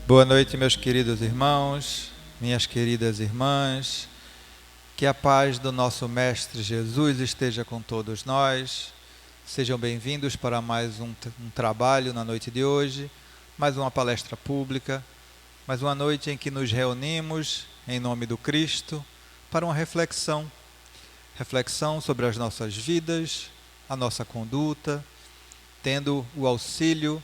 Boa noite, meus queridos irmãos, minhas queridas irmãs. Que a paz do nosso Mestre Jesus esteja com todos nós. Sejam bem-vindos para mais um trabalho na noite de hoje, mais uma palestra pública, mais uma noite em que nos reunimos em nome do Cristo para uma reflexão sobre as nossas vidas, a nossa conduta, tendo o auxílio,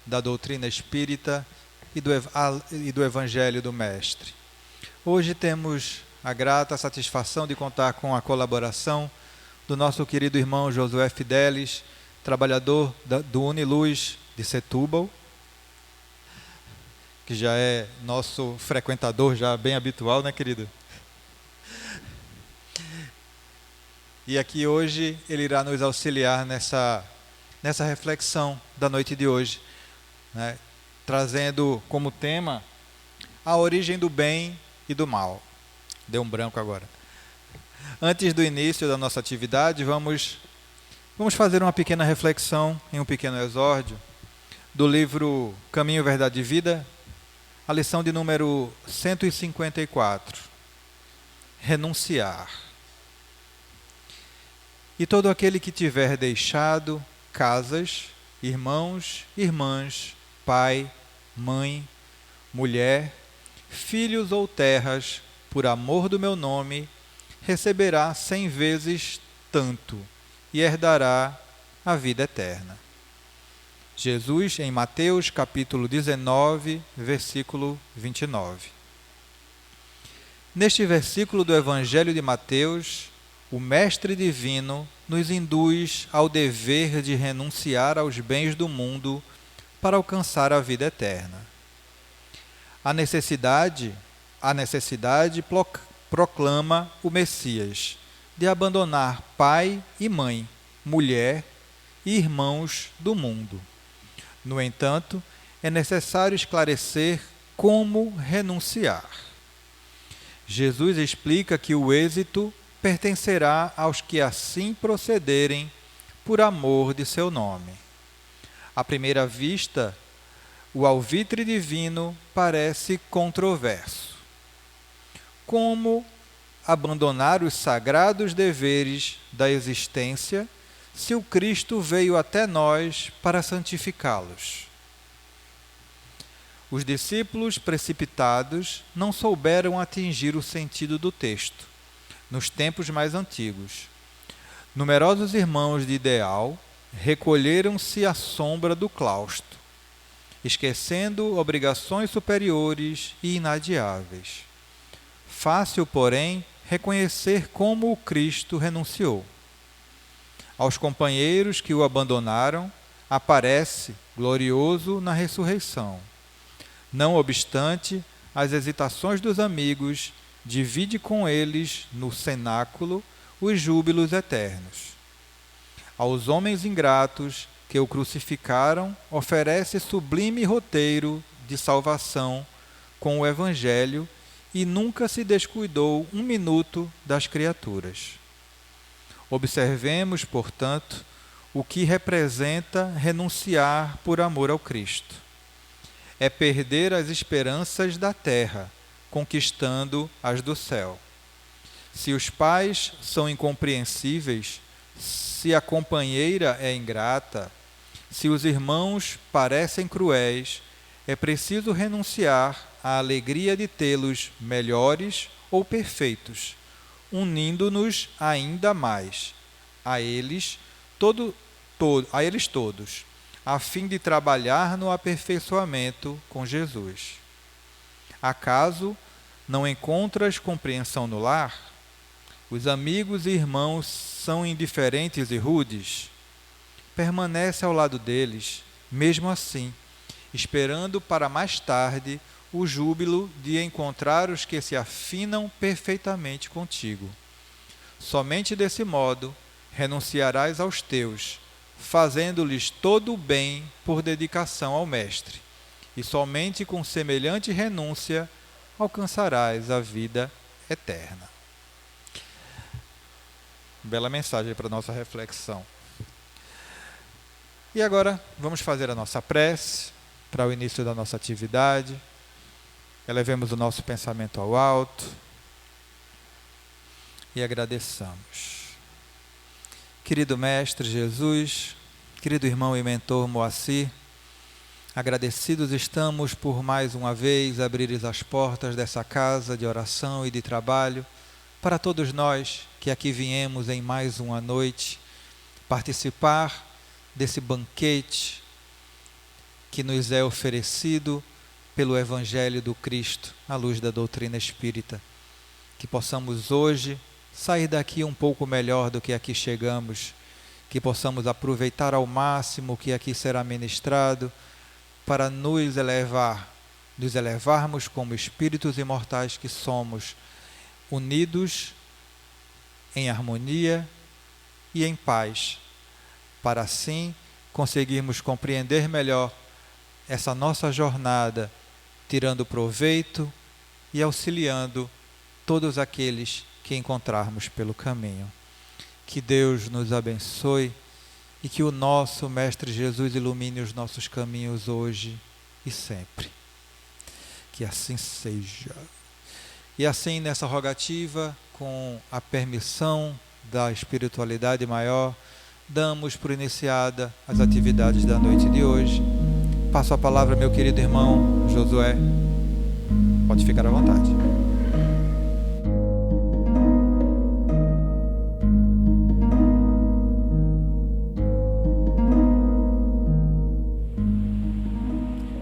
da doutrina espírita e do Evangelho do Mestre. Hoje temos a grata satisfação de contar com a colaboração do nosso querido irmão Josué Fidelis, trabalhador do Uniluz de Setúbal, que já é nosso frequentador, já bem habitual, né, querido? E aqui hoje ele irá nos auxiliar nessa reflexão da noite de hoje, trazendo como tema a origem do bem e do mal. Deu um branco agora. Antes do início da nossa atividade, vamos fazer uma pequena reflexão em um pequeno exórdio do livro Caminho, Verdade e Vida, a lição de número 154. Renunciar. E todo aquele que tiver deixado casas, irmãos, irmãs, pai, mãe, mulher, filhos ou terras, por amor do meu nome, receberá 100 vezes tanto e herdará a vida eterna. Jesus, em Mateus, capítulo 19, versículo 29. Neste versículo do Evangelho de Mateus, o Mestre Divino nos induz ao dever de renunciar aos bens do mundo para alcançar a vida eterna. A necessidade proclama o Messias de abandonar pai e mãe, mulher e irmãos do mundo. No entanto, é necessário esclarecer como renunciar. Jesus explica que o êxito pertencerá aos que assim procederem por amor de seu nome. À primeira vista, o alvitre divino parece controverso. Como abandonar os sagrados deveres da existência se o Cristo veio até nós para santificá-los? Os discípulos precipitados não souberam atingir o sentido do texto nos tempos mais antigos. Numerosos irmãos de ideal recolheram-se à sombra do claustro, esquecendo obrigações superiores e inadiáveis. Fácil, porém, reconhecer como o Cristo renunciou. Aos companheiros que o abandonaram, aparece glorioso na ressurreição. Não obstante as hesitações dos amigos, divide com eles no cenáculo os júbilos eternos. Aos homens ingratos que o crucificaram, oferece sublime roteiro de salvação com o Evangelho e nunca se descuidou um minuto das criaturas. Observemos, portanto, o que representa renunciar por amor ao Cristo. É perder as esperanças da terra, conquistando as do céu. Se os pais são incompreensíveis, se a companheira é ingrata, se os irmãos parecem cruéis, é preciso renunciar à alegria de tê-los melhores ou perfeitos, unindo-nos ainda mais a eles todos, a fim de trabalhar no aperfeiçoamento com Jesus. Acaso não encontras compreensão no lar? Os amigos e irmãos são indiferentes e rudes? Permanece ao lado deles, mesmo assim, esperando para mais tarde o júbilo de encontrar os que se afinam perfeitamente contigo. Somente desse modo renunciarás aos teus, fazendo-lhes todo o bem por dedicação ao Mestre, e somente com semelhante renúncia alcançarás a vida eterna. Bela mensagem para a nossa reflexão. E agora vamos fazer a nossa prece, para o início da nossa atividade. Elevemos o nosso pensamento ao alto e agradeçamos. Querido Mestre Jesus, querido irmão e mentor Moacir, agradecidos estamos por mais uma vez abrires as portas dessa casa de oração e de trabalho para todos nós que aqui viemos em mais uma noite participar desse banquete que nos é oferecido pelo Evangelho do Cristo, à luz da doutrina espírita. Que possamos hoje sair daqui um pouco melhor do que aqui chegamos, que possamos aproveitar ao máximo o que aqui será ministrado para nos elevarmos como espíritos imortais que somos, unidos em harmonia e em paz, para assim conseguirmos compreender melhor essa nossa jornada, tirando proveito e auxiliando todos aqueles que encontrarmos pelo caminho. Que Deus nos abençoe e que o nosso Mestre Jesus ilumine os nossos caminhos hoje e sempre. Que assim seja. E assim, nessa rogativa, com a permissão da espiritualidade maior, damos por iniciada as atividades da noite de hoje. Passo a palavra ao meu querido irmão Josué. Pode ficar à vontade.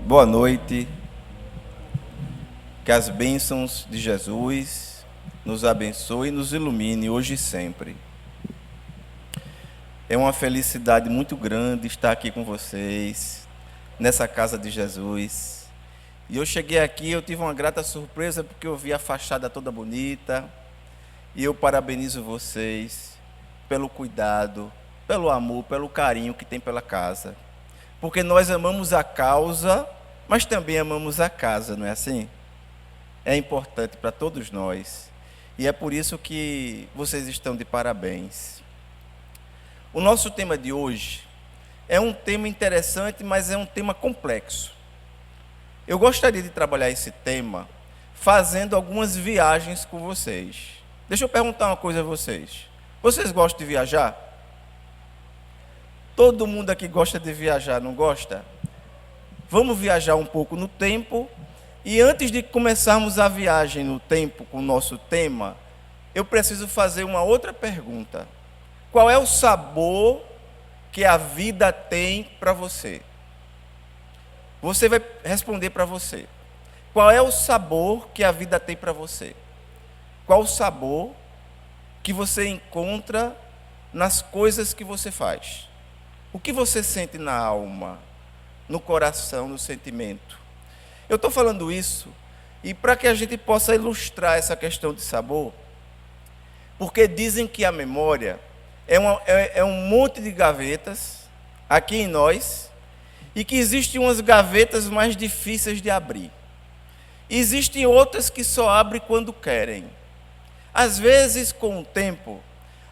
Boa noite. Que as bênçãos de Jesus nos abençoe e nos ilumine hoje e sempre. É uma felicidade muito grande estar aqui com vocês, nessa casa de Jesus. E eu cheguei aqui, eu tive uma grata surpresa, porque eu vi a fachada toda bonita. E eu parabenizo vocês pelo cuidado, pelo amor, pelo carinho que tem pela casa. Porque nós amamos a causa, mas também amamos a casa, não é assim? É importante para todos nós. E é por isso que vocês estão de parabéns. O nosso tema de hoje é um tema interessante, mas é um tema complexo. Eu gostaria de trabalhar esse tema fazendo algumas viagens com vocês. Deixa eu perguntar uma coisa a vocês. Vocês gostam de viajar? Todo mundo aqui gosta de viajar, não gosta? Vamos viajar um pouco no tempo. E antes de começarmos a viagem no tempo com o nosso tema, eu preciso fazer uma outra pergunta. Qual é o sabor que a vida tem para você? Você vai responder para você. Qual é o sabor que a vida tem para você? Qual o sabor que você encontra nas coisas que você faz? O que você sente na alma, no coração, no sentimento? Eu estou falando isso e para que a gente possa ilustrar essa questão de sabor, porque dizem que a memória é um monte de gavetas aqui em nós e que existem umas gavetas mais difíceis de abrir. Existem outras que só abrem quando querem. Às vezes, com o tempo,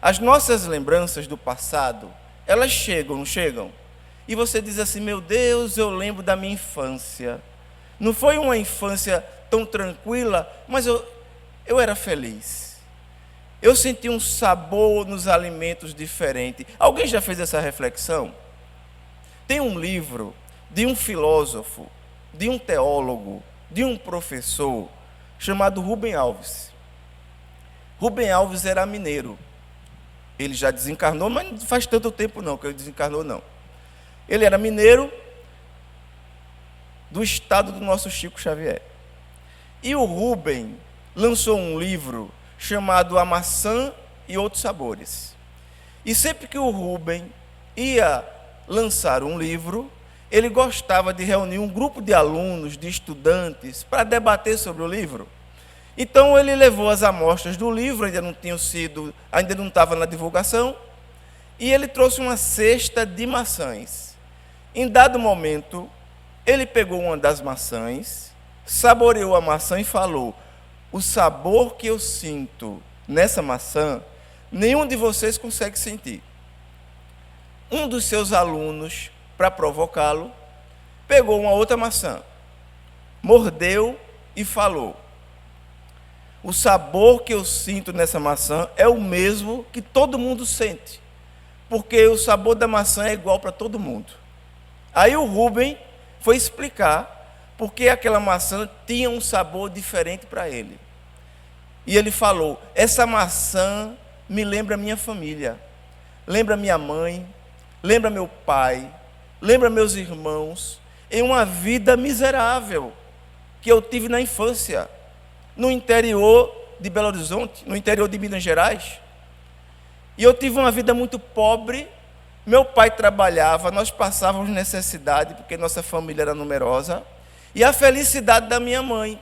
as nossas lembranças do passado, elas chegam, não chegam? E você diz assim, meu Deus, eu lembro da minha infância. Não foi uma infância tão tranquila, mas eu era feliz. Eu senti um sabor nos alimentos diferente. Alguém já fez essa reflexão? Tem um livro de um filósofo, de um teólogo, de um professor, chamado Rubem Alves. Rubem Alves era mineiro. Ele já desencarnou, mas não faz tanto tempo não que ele desencarnou, não. Ele era mineiro do estado do nosso Chico Xavier. E o Rubem lançou um livro chamado A Maçã e Outros Sabores. E sempre que o Rubem ia lançar um livro, ele gostava de reunir um grupo de alunos, de estudantes, para debater sobre o livro. Então ele levou as amostras do livro, ainda não estava na divulgação, e ele trouxe uma cesta de maçãs. Em dado momento, ele pegou uma das maçãs, saboreou a maçã e falou: o sabor que eu sinto nessa maçã, nenhum de vocês consegue sentir. Um dos seus alunos, para provocá-lo, pegou uma outra maçã, mordeu e falou: o sabor que eu sinto nessa maçã é o mesmo que todo mundo sente, porque o sabor da maçã é igual para todo mundo. Aí o Rubem foi explicar porque aquela maçã tinha um sabor diferente para ele. E ele falou: essa maçã me lembra minha família, lembra minha mãe, lembra meu pai, lembra meus irmãos, em uma vida miserável que eu tive na infância, no interior de Belo Horizonte, no interior de Minas Gerais. E eu tive uma vida muito pobre. Meu pai trabalhava, nós passávamos necessidade, porque nossa família era numerosa. E a felicidade da minha mãe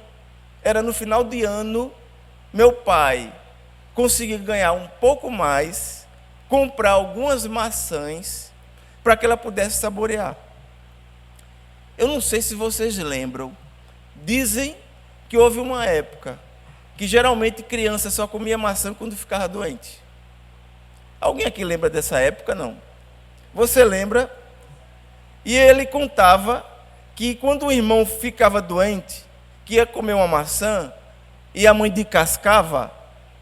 era, no final de ano, meu pai conseguir ganhar um pouco mais, comprar algumas maçãs, para que ela pudesse saborear. Eu não sei se vocês lembram, dizem que houve uma época que geralmente criança só comia maçã quando ficava doente. Alguém aqui lembra dessa época? Não. Você lembra? E ele contava que quando o irmão ficava doente, que ia comer uma maçã, e a mãe descascava,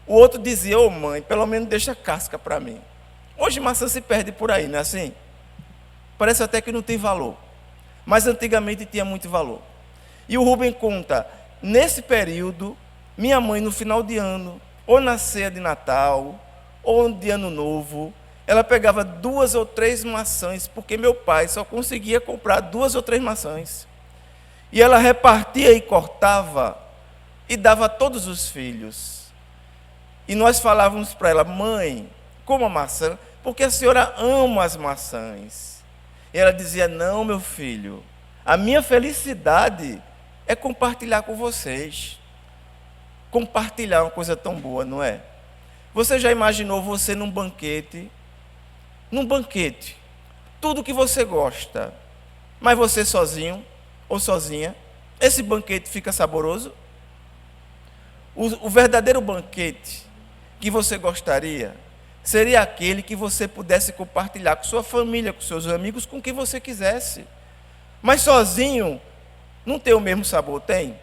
o outro dizia: ô mãe, pelo menos deixa casca para mim. Hoje maçã se perde por aí, não é assim? Parece até que não tem valor, mas antigamente tinha muito valor. E o Rubem conta, nesse período, minha mãe no final de ano, ou na ceia de Natal, ou de Ano Novo, ela pegava 2 ou 3 maçãs, porque meu pai só conseguia comprar 2 ou 3 maçãs. E ela repartia e cortava, e dava a todos os filhos. E nós falávamos para ela: mãe, coma maçã, porque a senhora ama as maçãs. E ela dizia: não, meu filho, a minha felicidade é compartilhar com vocês. Compartilhar é uma coisa tão boa, não é? Você já imaginou você num banquete? Num banquete, tudo que você gosta, mas você sozinho ou sozinha, esse banquete fica saboroso? O verdadeiro banquete que você gostaria seria aquele que você pudesse compartilhar com sua família, com seus amigos, com quem você quisesse. Mas sozinho não tem o mesmo sabor, tem?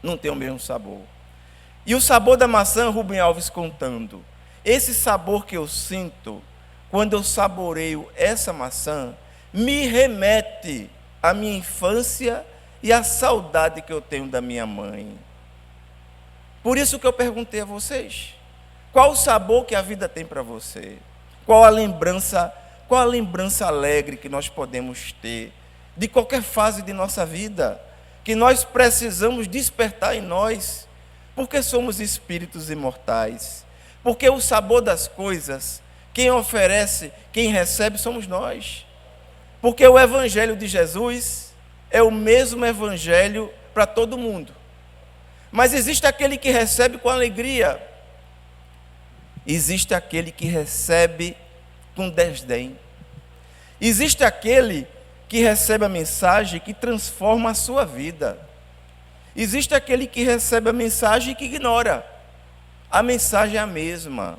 Não tem o mesmo sabor. E o sabor da maçã, Rubem Alves contando, esse sabor que eu sinto quando eu saboreio essa maçã, me remete à minha infância e à saudade que eu tenho da minha mãe. Por isso que eu perguntei a vocês: qual o sabor que a vida tem para você? Qual a lembrança alegre que nós podemos ter de qualquer fase de nossa vida, que nós precisamos despertar em nós, porque somos espíritos imortais, porque o sabor das coisas, quem oferece, quem recebe somos nós. Porque o Evangelho de Jesus é o mesmo Evangelho para todo mundo. Mas existe aquele que recebe com alegria. Existe aquele que recebe com desdém. Existe aquele que recebe a mensagem que transforma a sua vida. Existe aquele que recebe a mensagem e que ignora. A mensagem é a mesma.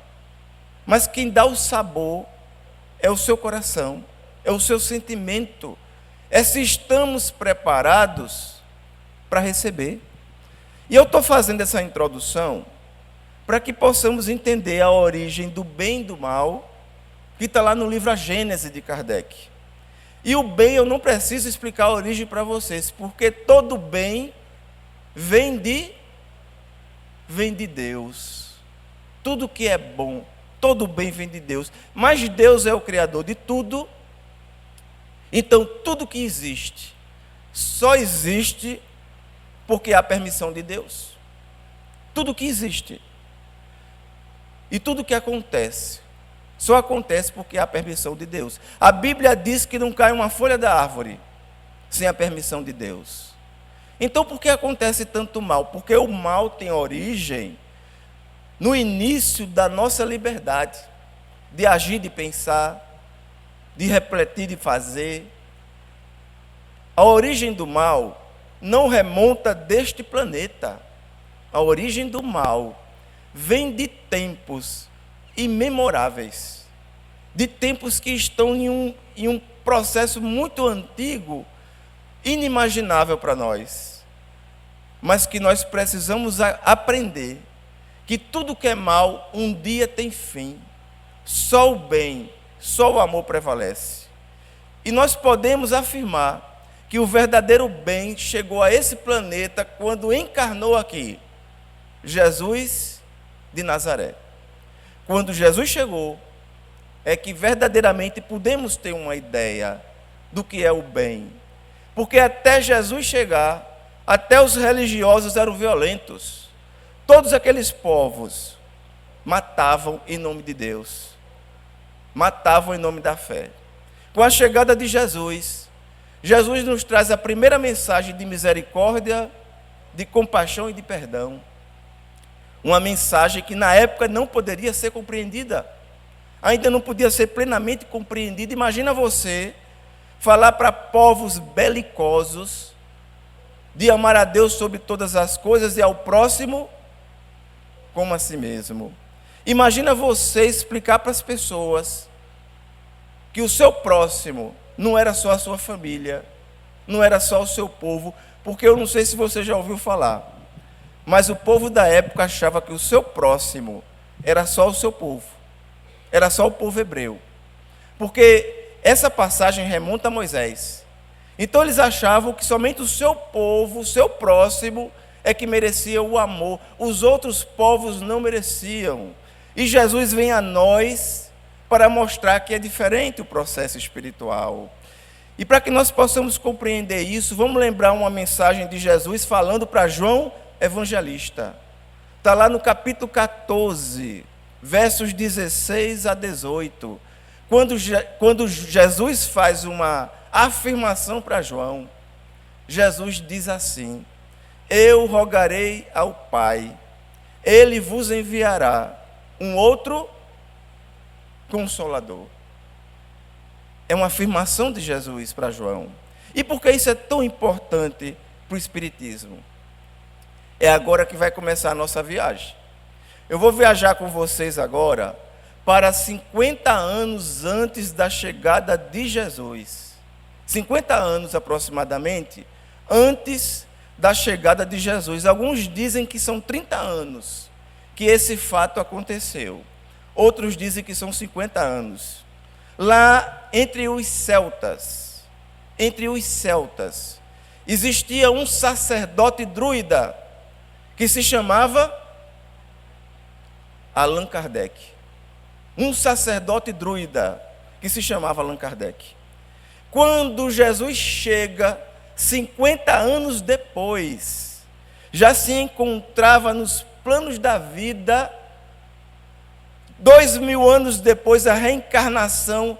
Mas quem dá o sabor é o seu coração, é o seu sentimento, é se estamos preparados para receber. E eu estou fazendo essa introdução para que possamos entender a origem do bem e do mal, que está lá no livro A Gênese de Kardec. E o bem eu não preciso explicar a origem para vocês, porque todo bem vem de Deus. Tudo que é bom, todo bem vem de Deus, mas Deus é o Criador de tudo. Então tudo que existe, só existe porque há permissão de Deus. Tudo que existe. E tudo que acontece, só acontece porque há permissão de Deus. A Bíblia diz que não cai uma folha da árvore sem a permissão de Deus. Então por que acontece tanto mal? Porque o mal tem origem no início da nossa liberdade, de agir, de pensar, de refletir, de fazer. A origem do mal não remonta deste planeta. A origem do mal vem de tempos imemoráveis, de tempos que estão em um processo muito antigo, inimaginável para nós, mas que nós precisamos aprender que tudo que é mal um dia tem fim. Só o bem, só o amor prevalece. E nós podemos afirmar que o verdadeiro bem chegou a esse planeta quando encarnou aqui Jesus de Nazaré. Quando Jesus chegou, é que verdadeiramente podemos ter uma ideia do que é o bem. Porque até Jesus chegar, até os religiosos eram violentos. Todos aqueles povos matavam em nome de Deus, matavam em nome da fé. Com a chegada de Jesus, Jesus nos traz a primeira mensagem de misericórdia, de compaixão e de perdão. Uma mensagem que na época não poderia ser compreendida, ainda não podia ser plenamente compreendida. Imagina você falar para povos belicosos de amar a Deus sobre todas as coisas e ao próximo como a si mesmo. Imagina você explicar para as pessoas que o seu próximo não era só a sua família, não era só o seu povo, porque eu não sei se você já ouviu falar, mas o povo da época achava que o seu próximo era só o seu povo, era só o povo hebreu, porque essa passagem remonta a Moisés. Então eles achavam que somente o seu povo, o seu próximo, é que merecia o amor, os outros povos não mereciam. E Jesus vem a nós para mostrar que é diferente o processo espiritual. E para que nós possamos compreender isso, vamos lembrar uma mensagem de Jesus falando para João Evangelista. Está lá no capítulo 14, versos 16 a 18. Quando Jesus faz uma afirmação para João, Jesus diz assim: eu rogarei ao Pai, Ele vos enviará um outro Consolador. É uma afirmação de Jesus para João. E por que isso é tão importante para o Espiritismo? É agora que vai começar a nossa viagem. Eu vou viajar com vocês agora para 50 anos antes da chegada de Jesus. 50 anos aproximadamente antes da chegada de Jesus. Alguns dizem que são 30 anos que esse fato aconteceu. Outros dizem que são 50 anos. Lá entre os celtas, existia um sacerdote druida que se chamava Allan Kardec. Um sacerdote druida que se chamava Allan Kardec. Quando Jesus chega, 50 anos depois, já se encontrava nos planos da vida. 2000 anos depois, a reencarnação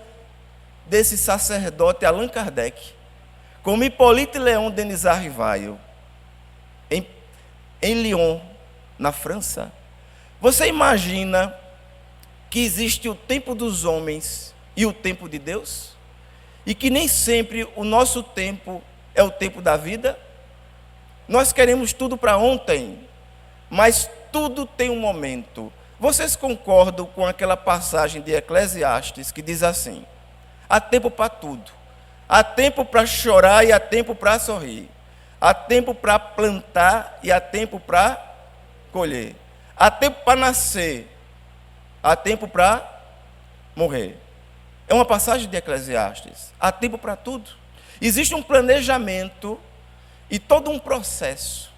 desse sacerdote Allan Kardec, como Hippolyte Léon Denisard Rivail, em Lyon, na França. Você imagina que existe o tempo dos homens e o tempo de Deus? E que nem sempre o nosso tempo é o tempo da vida? Nós queremos tudo para ontem, mas tudo tem um momento. Vocês concordam com aquela passagem de Eclesiastes que diz assim: há tempo para tudo. Há tempo para chorar e há tempo para sorrir. Há tempo para plantar e há tempo para colher. Há tempo para nascer, há tempo para morrer. É uma passagem de Eclesiastes. Há tempo para tudo. Existe um planejamento e todo um processo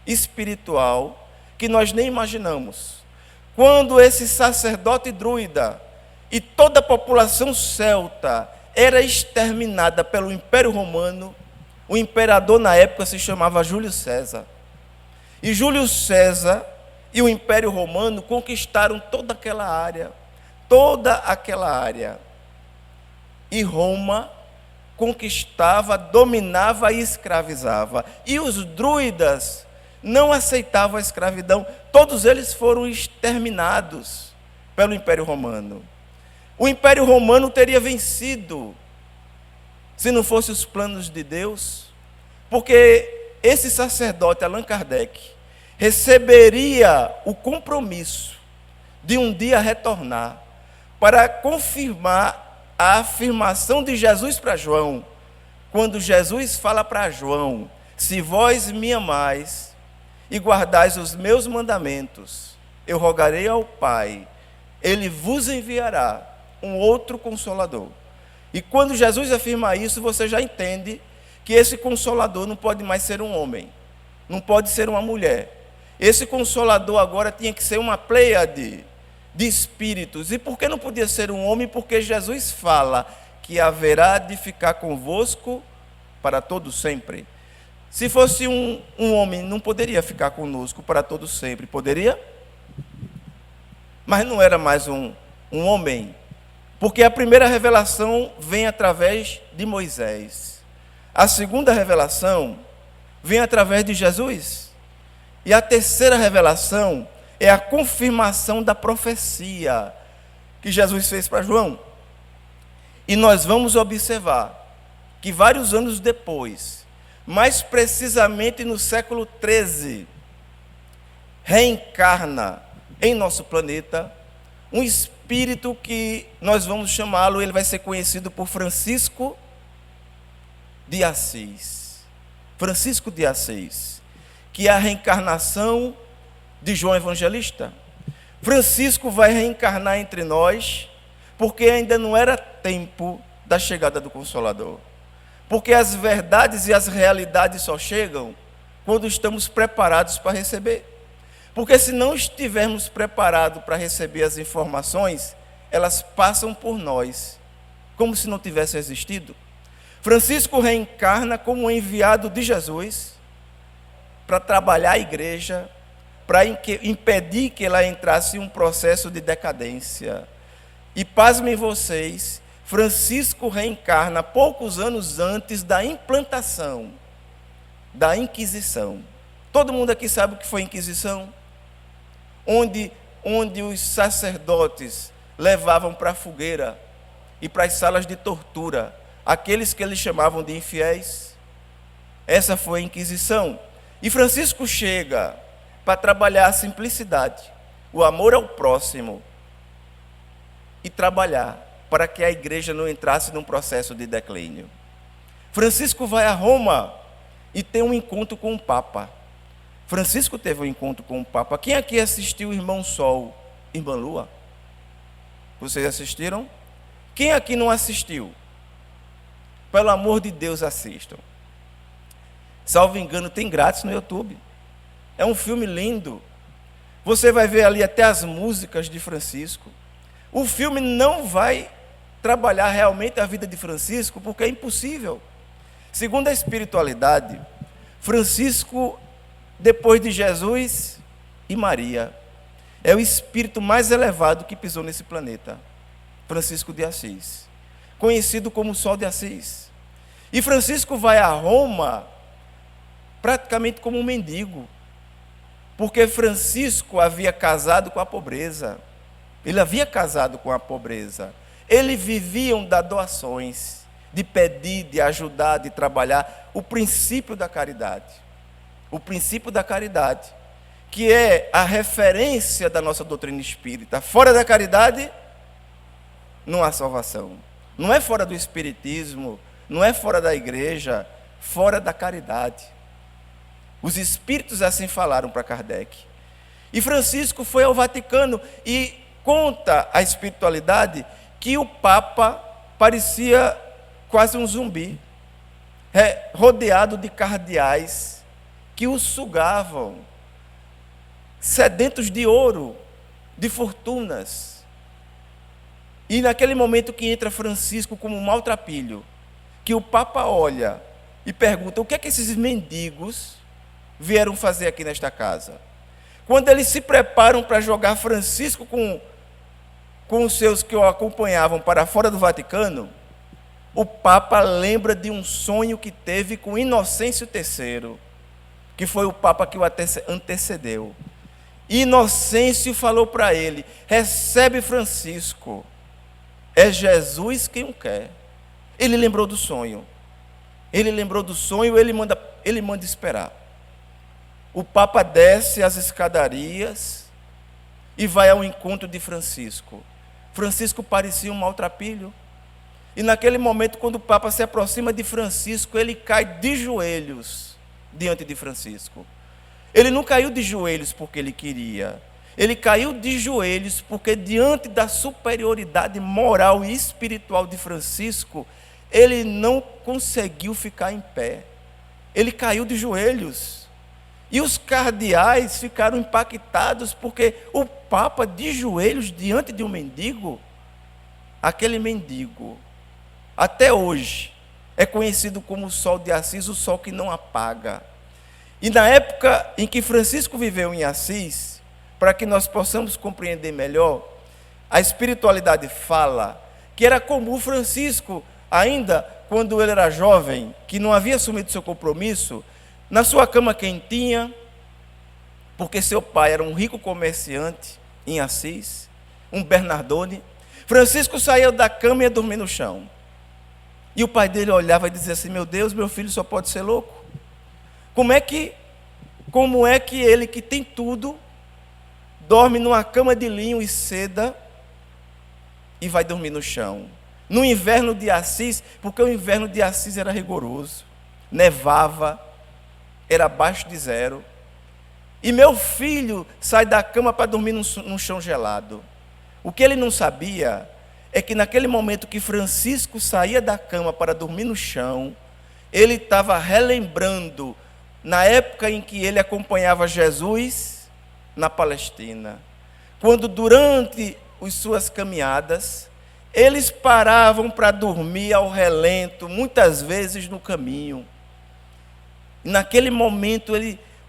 espiritual que nós nem imaginamos. Quando esse sacerdote druida e toda a população celta era exterminada pelo Império Romano, o imperador na época se chamava Júlio César. E Júlio César e o Império Romano conquistaram toda aquela área. E Roma conquistava, dominava e escravizava. E os druidas não aceitavam a escravidão. Todos eles foram exterminados pelo Império Romano. O Império Romano teria vencido se não fossem os planos de Deus, porque esse sacerdote Allan Kardec receberia o compromisso de um dia retornar para confirmar a afirmação de Jesus para João, quando Jesus fala para João: se vós me amais e guardais os meus mandamentos, eu rogarei ao Pai, ele vos enviará um outro Consolador. E quando Jesus afirma isso, você já entende que esse Consolador não pode mais ser um homem, não pode ser uma mulher. Esse Consolador agora tinha que ser uma pleiade de espíritos. E por que não podia ser um homem? Porque Jesus fala que haverá de ficar convosco para todo sempre. Se fosse um homem, não poderia ficar conosco para todo sempre, poderia? Mas não era mais um homem, porque a primeira revelação vem através de Moisés. A segunda revelação vem através de Jesus. E a terceira revelação é a confirmação da profecia que Jesus fez para João. E nós vamos observar que vários anos depois, mais precisamente no século XIII, reencarna em nosso planeta um espírito que nós vamos chamá-lo, ele vai ser conhecido por Francisco de Assis. Francisco de Assis, que é a reencarnação de João Evangelista. Francisco vai reencarnar entre nós, porque ainda não era tempo da chegada do Consolador. Porque as verdades e as realidades só chegam quando estamos preparados para receber. Porque se não estivermos preparados para receber as informações, elas passam por nós, como se não tivesse existido. Francisco reencarna como enviado de Jesus para trabalhar a igreja, para impedir que ela entrasse em um processo de decadência. E pasmem vocês, Francisco reencarna poucos anos antes da implantação da Inquisição. Todo mundo aqui sabe o que foi a Inquisição? Onde os sacerdotes levavam para a fogueira e para as salas de tortura aqueles que eles chamavam de infiéis. Essa foi a Inquisição. E Francisco chega para trabalhar a simplicidade, o amor ao próximo, e trabalhar para que a igreja não entrasse num processo de declínio. Francisco vai a Roma e tem um encontro com o Papa. Francisco teve um encontro com o Papa. Quem aqui assistiu o Irmão Sol, Irmã Lua? Vocês assistiram? Quem aqui não assistiu? Pelo amor de Deus, assistam. Salvo engano, tem grátis no YouTube. É um filme lindo. Você vai ver ali até as músicas de Francisco. O filme não vai trabalhar realmente a vida de Francisco, porque é impossível. Segundo a espiritualidade, Francisco, depois de Jesus e Maria, é o espírito mais elevado que pisou nesse planeta. Francisco de Assis, conhecido como o Sol de Assis. E Francisco vai a Roma praticamente como um mendigo, porque Francisco havia casado com a pobreza. Ele havia casado com a pobreza. Eles viviam das doações, de pedir, de ajudar, de trabalhar. O princípio da caridade. O princípio da caridade, que é a referência da nossa doutrina espírita. Fora da caridade, não há salvação. Não é fora do espiritismo, não é fora da igreja, fora da caridade. Os espíritos assim falaram para Kardec. E Francisco foi ao Vaticano e conta a espiritualidade que o Papa parecia quase um zumbi, rodeado de cardeais que o sugavam, sedentos de ouro, de fortunas. E naquele momento que entra Francisco como um maltrapilho, que o Papa olha e pergunta: o que é que esses mendigos vieram fazer aqui nesta casa? Quando eles se preparam para jogar Francisco com os seus que o acompanhavam para fora do Vaticano, o Papa lembra de um sonho que teve com Inocêncio III, que foi o Papa que o antecedeu. Inocêncio falou para ele: recebe Francisco, é Jesus quem o quer. Ele lembrou do sonho. Ele manda esperar. O Papa desce as escadarias e vai ao encontro de Francisco. Francisco parecia um maltrapilho. E naquele momento, quando o Papa se aproxima de Francisco, ele cai de joelhos diante de Francisco. Ele não caiu de joelhos porque ele queria. Ele caiu de joelhos porque, diante da superioridade moral e espiritual de Francisco, ele não conseguiu ficar em pé. Ele caiu de joelhos. E os cardeais ficaram impactados porque o Papa de joelhos diante de um mendigo, aquele mendigo, até hoje, é conhecido como o sol de Assis, o sol que não apaga. E na época em que Francisco viveu em Assis, para que nós possamos compreender melhor, a espiritualidade fala que era comum Francisco, ainda quando ele era jovem, que não havia assumido seu compromisso, na sua cama quentinha, porque seu pai era um rico comerciante em Assis, um Bernardone, Francisco saía da cama e ia dormir no chão. E o pai dele olhava e dizia assim: meu Deus, meu filho só pode ser louco. Como é que ele, que tem tudo, dorme numa cama de linho e seda e vai dormir no chão? No inverno de Assis, porque o inverno de Assis era rigoroso, nevava, era abaixo de zero. E meu filho sai da cama para dormir num chão gelado. O que ele não sabia é que naquele momento que Francisco saía da cama para dormir no chão, ele estava relembrando na época em que ele acompanhava Jesus na Palestina, quando durante as suas caminhadas, eles paravam para dormir ao relento, muitas vezes no caminho. E naquele momento,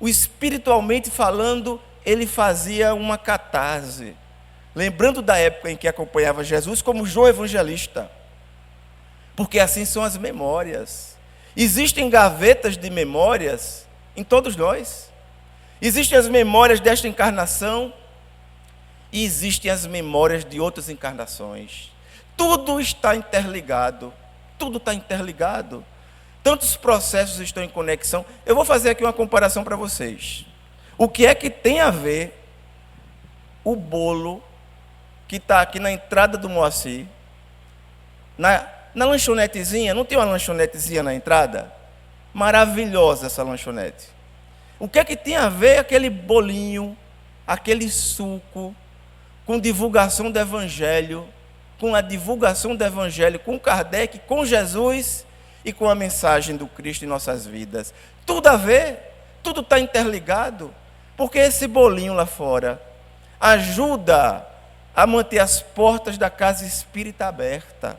espiritualmente falando, ele fazia uma catarse, lembrando da época em que acompanhava Jesus como João Evangelista, porque assim são as memórias. Existem gavetas de memórias em todos nós. Existem as memórias desta encarnação e existem as memórias de outras encarnações. Tudo está interligado, tudo está interligado. Tantos processos estão em conexão. Eu vou fazer aqui uma comparação para vocês. O que é que tem a ver o bolo que está aqui na entrada do Moacir, na lanchonetezinha? Não tem uma lanchonetezinha na entrada? Maravilhosa essa lanchonete. O que é que tem a ver aquele bolinho, aquele suco, com divulgação do Evangelho, com a divulgação do Evangelho, com Kardec, com Jesus e com a mensagem do Cristo em nossas vidas? Tudo a ver, tudo está interligado, porque esse bolinho lá fora ajuda a manter as portas da casa espírita aberta.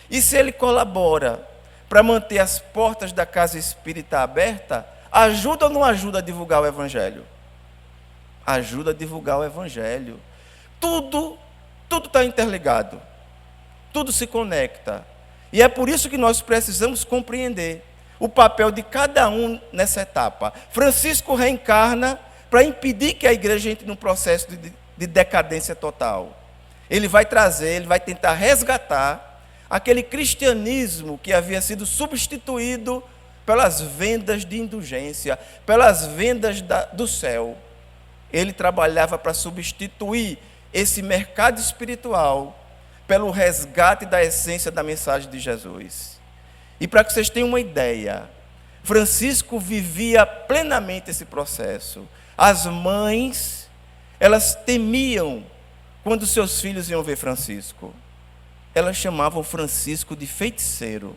E se ele colabora para manter as portas da casa espírita aberta, ajuda ou não ajuda a divulgar o Evangelho? Ajuda a divulgar o Evangelho. Tudo está interligado. Tudo se conecta. E é por isso que nós precisamos compreender o papel de cada um nessa etapa. Francisco reencarna para impedir que a igreja entre num processo de decadência total. Ele vai tentar resgatar aquele cristianismo que havia sido substituído pelas vendas de indulgência, pelas vendas do céu. Ele trabalhava para substituir esse mercado espiritual pelo resgate da essência da mensagem de Jesus. E para que vocês tenham uma ideia, Francisco vivia plenamente esse processo. As mães, elas temiam quando seus filhos iam ver Francisco. Elas chamavam Francisco de feiticeiro,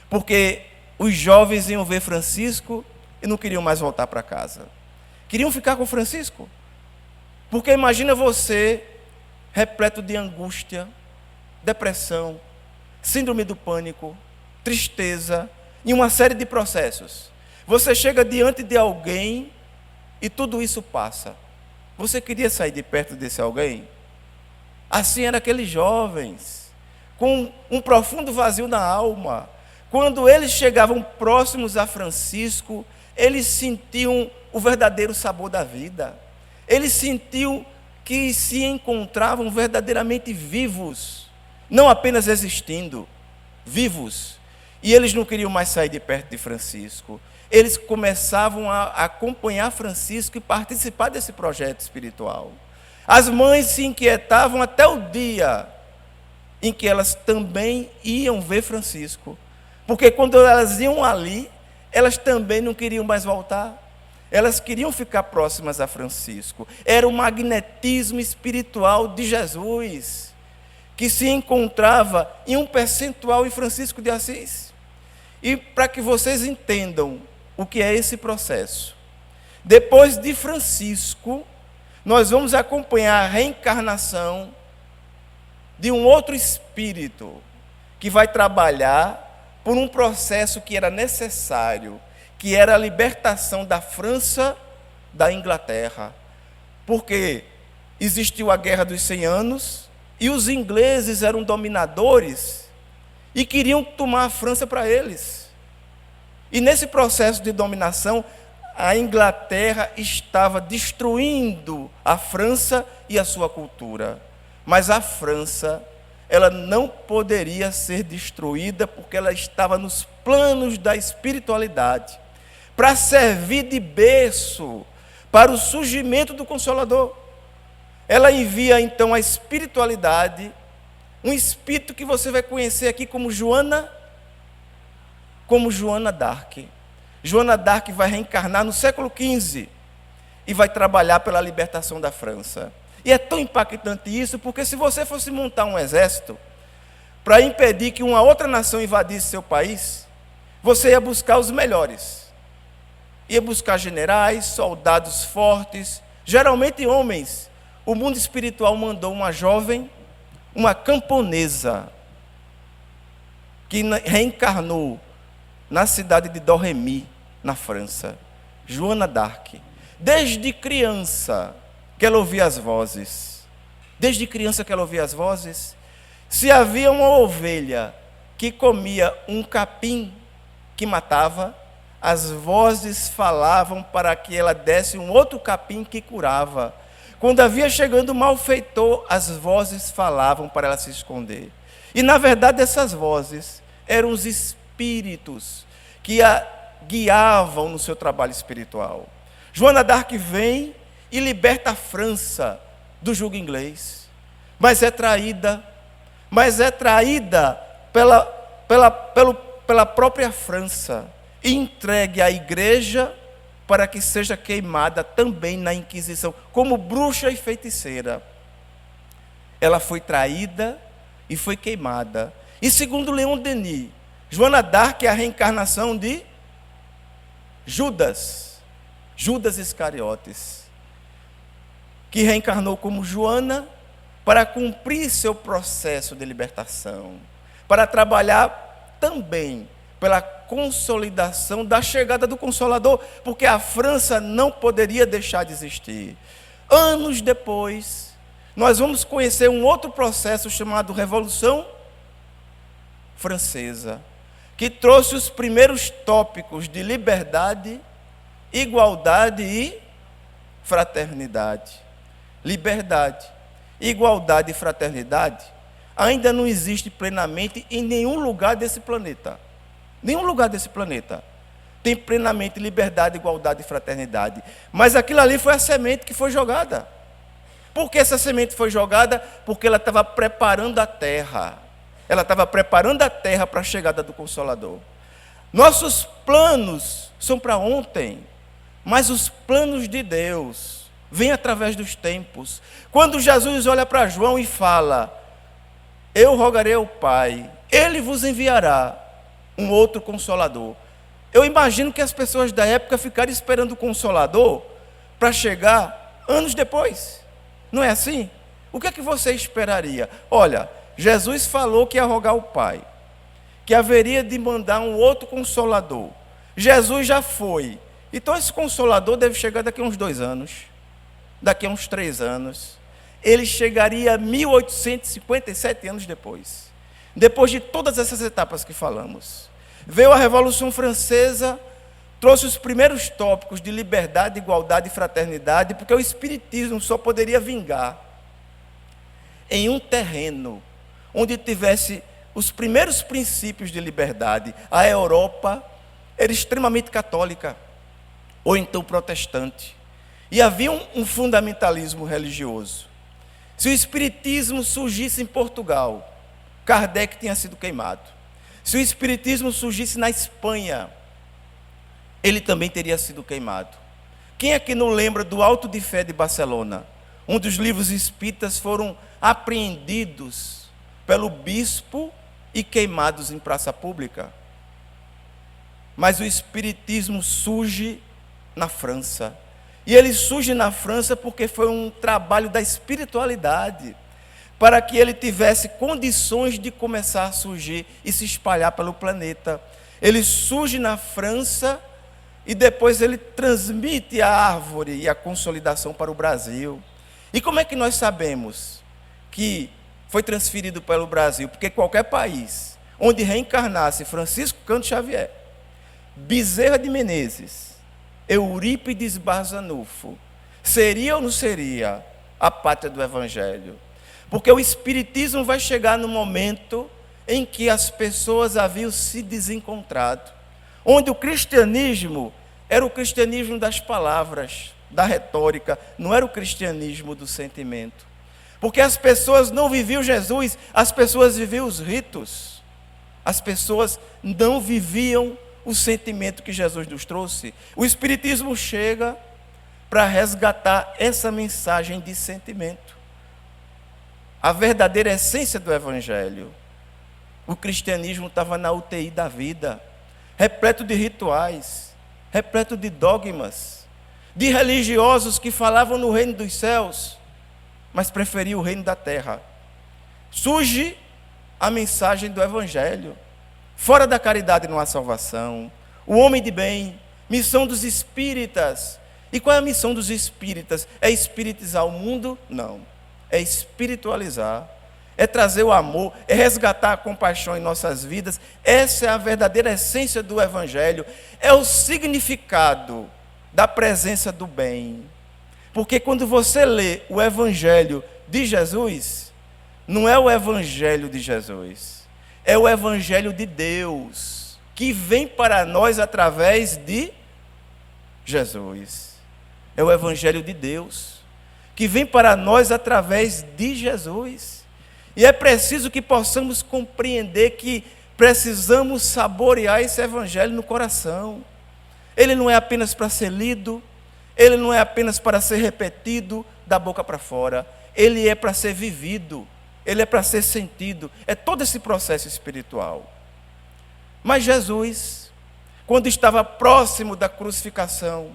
porque os jovens iam ver Francisco e não queriam mais voltar para casa. Queriam ficar com Francisco. Porque imagina você, repleto de angústia, depressão, síndrome do pânico, tristeza e uma série de processos. Você chega diante de alguém e tudo isso passa. Você queria sair de perto desse alguém? Assim eram aqueles jovens, com um profundo vazio na alma. Quando eles chegavam próximos a Francisco, eles sentiam o verdadeiro sabor da vida. Eles sentiam que se encontravam verdadeiramente vivos, não apenas existindo, vivos. E eles não queriam mais sair de perto de Francisco. Eles começavam a acompanhar Francisco e participar desse projeto espiritual. As mães se inquietavam até o dia em que elas também iam ver Francisco. Porque quando elas iam ali, elas também não queriam mais voltar. Elas queriam ficar próximas a Francisco. Era o magnetismo espiritual de Jesus, que se encontrava em um percentual em Francisco de Assis. E para que vocês entendam o que é esse processo, depois de Francisco, nós vamos acompanhar a reencarnação de um outro espírito que vai trabalhar por um processo que era necessário, que era a libertação da França da Inglaterra. Porque existiu a Guerra dos 100 Anos e os ingleses eram dominadores e queriam tomar a França para eles. E nesse processo de dominação, a Inglaterra estava destruindo a França e a sua cultura. Mas a França, ela não poderia ser destruída porque ela estava nos planos da espiritualidade, para servir de berço para o surgimento do Consolador. Ela envia então a espiritualidade, um espírito que você vai conhecer aqui como Joana d'Arc. Joana d'Arc vai reencarnar no século XV e vai trabalhar pela libertação da França. E é tão impactante isso, porque se você fosse montar um exército para impedir que uma outra nação invadisse seu país, você ia buscar os melhores. Ia buscar generais, soldados fortes, geralmente homens. O mundo espiritual mandou uma jovem, uma camponesa, que reencarnou na cidade de Domremy, na França, Joana d'Arc. Desde criança que ela ouvia as vozes. Desde criança que ela ouvia as vozes. Se havia uma ovelha que comia um capim que matava, as vozes falavam para que ela desse um outro capim que curava. Quando havia chegando o malfeitor, as vozes falavam para ela se esconder. E na verdade essas vozes eram os espíritos que a guiavam no seu trabalho espiritual. Joana d'Arc vem e liberta a França do jugo inglês, mas é traída pela própria França e entregue à igreja para que seja queimada também na Inquisição, como bruxa e feiticeira. Ela foi traída e foi queimada. E segundo Leon Denis, Joana d'Arc é a reencarnação de Judas Iscariotes, que reencarnou como Joana para cumprir seu processo de libertação, para trabalhar também pela consolidação da chegada do Consolador, porque a França não poderia deixar de existir. Anos depois, nós vamos conhecer um outro processo chamado Revolução Francesa, que trouxe os primeiros tópicos de liberdade, igualdade e fraternidade. Liberdade, igualdade e fraternidade ainda não existe plenamente em nenhum lugar desse planeta. Nenhum lugar desse planeta tem plenamente liberdade, igualdade e fraternidade. Mas aquilo ali foi a semente que foi jogada. Por que essa semente foi jogada? Porque ela estava preparando a terra. Ela estava preparando a terra para a chegada do Consolador. Nossos planos são para ontem, mas os planos de Deus vêm através dos tempos. Quando Jesus olha para João e fala: eu rogarei ao Pai, Ele vos enviará um outro Consolador. Eu imagino que as pessoas da época ficaram esperando o Consolador para chegar anos depois. Não é assim? O que é que você esperaria? Olha, Jesus falou que ia rogar ao Pai, que haveria de mandar um outro Consolador. Jesus já foi. Então esse Consolador deve chegar daqui a uns 2 anos, daqui a uns 3 anos. Ele chegaria 1857 anos depois. Depois de todas essas etapas que falamos. Veio a Revolução Francesa, trouxe os primeiros tópicos de liberdade, igualdade e fraternidade, porque o Espiritismo só poderia vingar em um terreno onde tivesse os primeiros princípios de liberdade. A Europa era extremamente católica, ou então protestante. E havia um fundamentalismo religioso. Se o Espiritismo surgisse em Portugal, Kardec tinha sido queimado. Se o espiritismo surgisse na Espanha, ele também teria sido queimado. Quem aqui não lembra do Auto de Fé de Barcelona, onde os livros espíritas foram apreendidos pelo bispo e queimados em praça pública? Mas o espiritismo surge na França. E ele surge na França porque foi um trabalho da espiritualidade, para que ele tivesse condições de começar a surgir e se espalhar pelo planeta. Ele surge na França e depois ele transmite a árvore e a consolidação para o Brasil. E como é que nós sabemos que foi transferido pelo Brasil? Porque qualquer país onde reencarnasse Francisco Cândido Xavier, Bezerra de Menezes, Eurípides Barzanufo, seria ou não seria a pátria do Evangelho? Porque o Espiritismo vai chegar no momento em que as pessoas haviam se desencontrado, onde o cristianismo era o cristianismo das palavras, da retórica, não era o cristianismo do sentimento. Porque as pessoas não viviam Jesus, as pessoas viviam os ritos, as pessoas não viviam o sentimento que Jesus nos trouxe. O Espiritismo chega para resgatar essa mensagem de sentimento, a verdadeira essência do Evangelho. O cristianismo estava na UTI da vida, repleto de rituais, repleto de dogmas, de religiosos que falavam no reino dos céus, mas preferiam o reino da terra. Surge a mensagem do Evangelho. Fora da caridade não há salvação. O homem de bem, missão dos espíritas. E qual é a missão dos espíritas? É espiritizar o mundo? Não. É espiritualizar. É trazer o amor, é resgatar a compaixão em nossas vidas. Essa é a verdadeira essência do Evangelho. É o significado da presença do bem. Porque quando você lê o Evangelho de Jesus, não é o Evangelho de Jesus, é o Evangelho de Deus, que vem para nós através de Jesus. É o Evangelho de Deus, que vem para nós através de Jesus. E é preciso que possamos compreender que precisamos saborear esse Evangelho no coração. Ele não é apenas para ser lido, ele não é apenas para ser repetido da boca para fora, ele é para ser vivido, ele é para ser sentido, é todo esse processo espiritual. Mas Jesus, quando estava próximo da crucificação,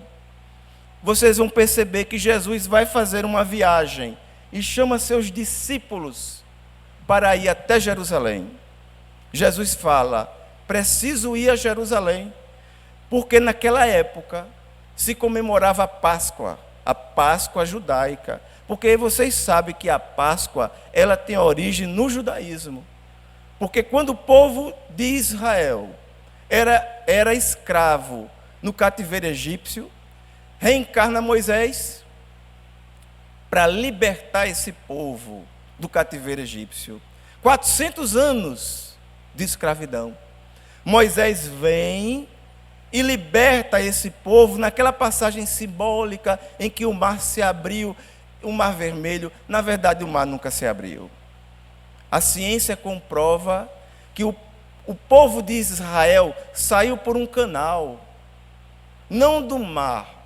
vocês vão perceber que Jesus vai fazer uma viagem e chama seus discípulos para ir até Jerusalém. Jesus fala: preciso ir a Jerusalém, porque naquela época se comemorava a Páscoa judaica. Porque vocês sabem que a Páscoa, ela tem origem no judaísmo. Porque quando o povo de Israel era escravo no cativeiro egípcio, reencarna Moisés para libertar esse povo do cativeiro egípcio. 400 anos de escravidão. Moisés vem e liberta esse povo naquela passagem simbólica em que o mar se abriu, o mar vermelho. Na verdade, o mar nunca se abriu. A ciência comprova que o povo de Israel saiu por um canal, não do mar,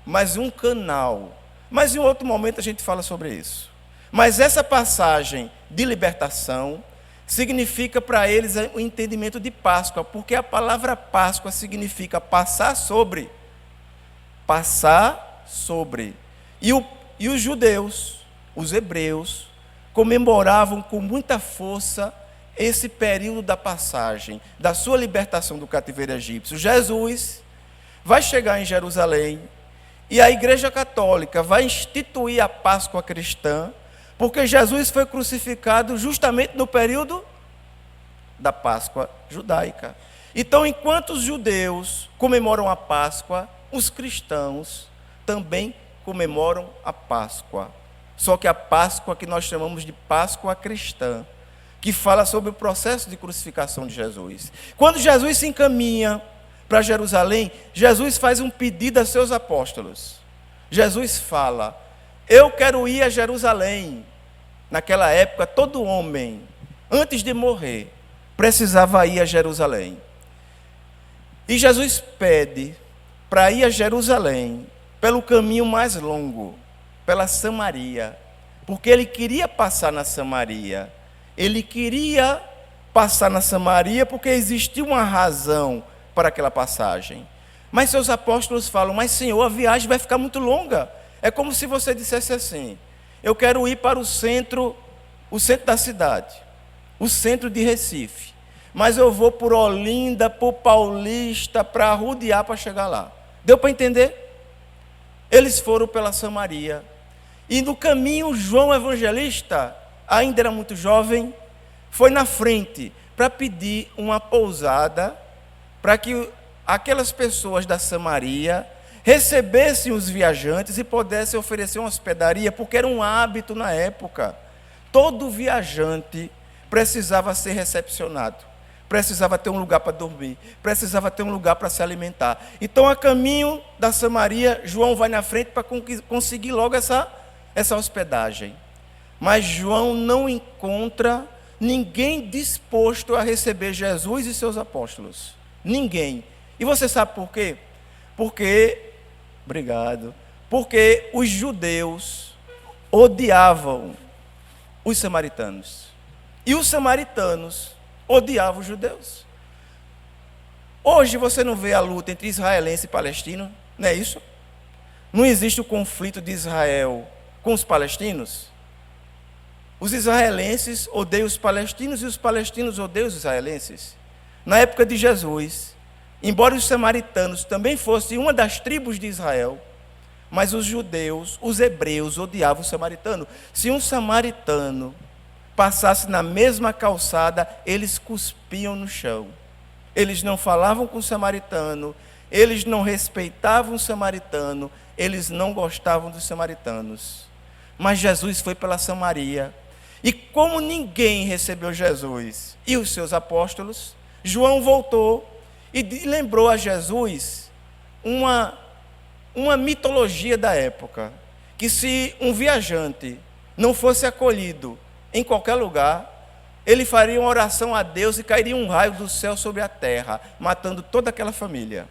mas um canal. Mas em outro momento a gente fala sobre isso. Mas essa passagem de libertação significa para eles o entendimento de Páscoa, porque a palavra Páscoa significa passar sobre. Passar sobre. E os judeus, os hebreus, comemoravam com muita força esse período da passagem, da sua libertação do cativeiro egípcio. Jesus vai chegar em Jerusalém e a Igreja Católica vai instituir a Páscoa cristã, porque Jesus foi crucificado justamente no período da Páscoa judaica. Então, enquanto os judeus comemoram a Páscoa, os cristãos também comemoram a Páscoa. Só que a Páscoa que nós chamamos de Páscoa cristã, que fala sobre o processo de crucificação de Jesus. Quando Jesus se encaminha para Jerusalém, Jesus faz um pedido a seus apóstolos. Jesus fala: eu quero ir a Jerusalém. Naquela época, todo homem antes de morrer, precisava ir a Jerusalém. E Jesus pede para ir a Jerusalém pelo caminho mais longo, pela Samaria, porque ele queria passar na Samaria. Ele queria passar na Samaria porque existia uma razão para aquela passagem. Mas seus apóstolos falam: mas Senhor, a viagem vai ficar muito longa. É como se você dissesse assim: eu quero ir para o centro da cidade, o centro de Recife, mas eu vou por Olinda, por Paulista, para rodear para chegar lá. Deu para entender? Eles foram pela Samaria. E no caminho, João Evangelista, ainda era muito jovem, foi na frente para pedir uma pousada para que aquelas pessoas da Samaria recebessem os viajantes e pudessem oferecer uma hospedaria, porque era um hábito na época. Todo viajante precisava ser recepcionado, precisava ter um lugar para dormir, precisava ter um lugar para se alimentar. Então, a caminho da Samaria, João vai na frente para conseguir logo essa hospedagem. Mas João não encontra ninguém disposto a receber Jesus e seus apóstolos. Ninguém. E você sabe por quê? Porque os judeus odiavam os samaritanos. E os samaritanos odiavam os judeus. Hoje você não vê a luta entre israelense e palestino, não é isso? Não existe o conflito de Israel com os palestinos? Os israelenses odeiam os palestinos e os palestinos odeiam os israelenses. Na época de Jesus, embora os samaritanos também fossem uma das tribos de Israel, mas os judeus, os hebreus, odiavam o samaritano. Se um samaritano passasse na mesma calçada, eles cuspiam no chão. Eles não falavam com o samaritano, eles não respeitavam o samaritano, eles não gostavam dos samaritanos. Mas Jesus foi pela Samaria. E como ninguém recebeu Jesus e os seus apóstolos, João voltou e lembrou a Jesus uma mitologia da época, que se um viajante não fosse acolhido em qualquer lugar, ele faria uma oração a Deus e cairia um raio do céu sobre a terra, matando toda aquela família.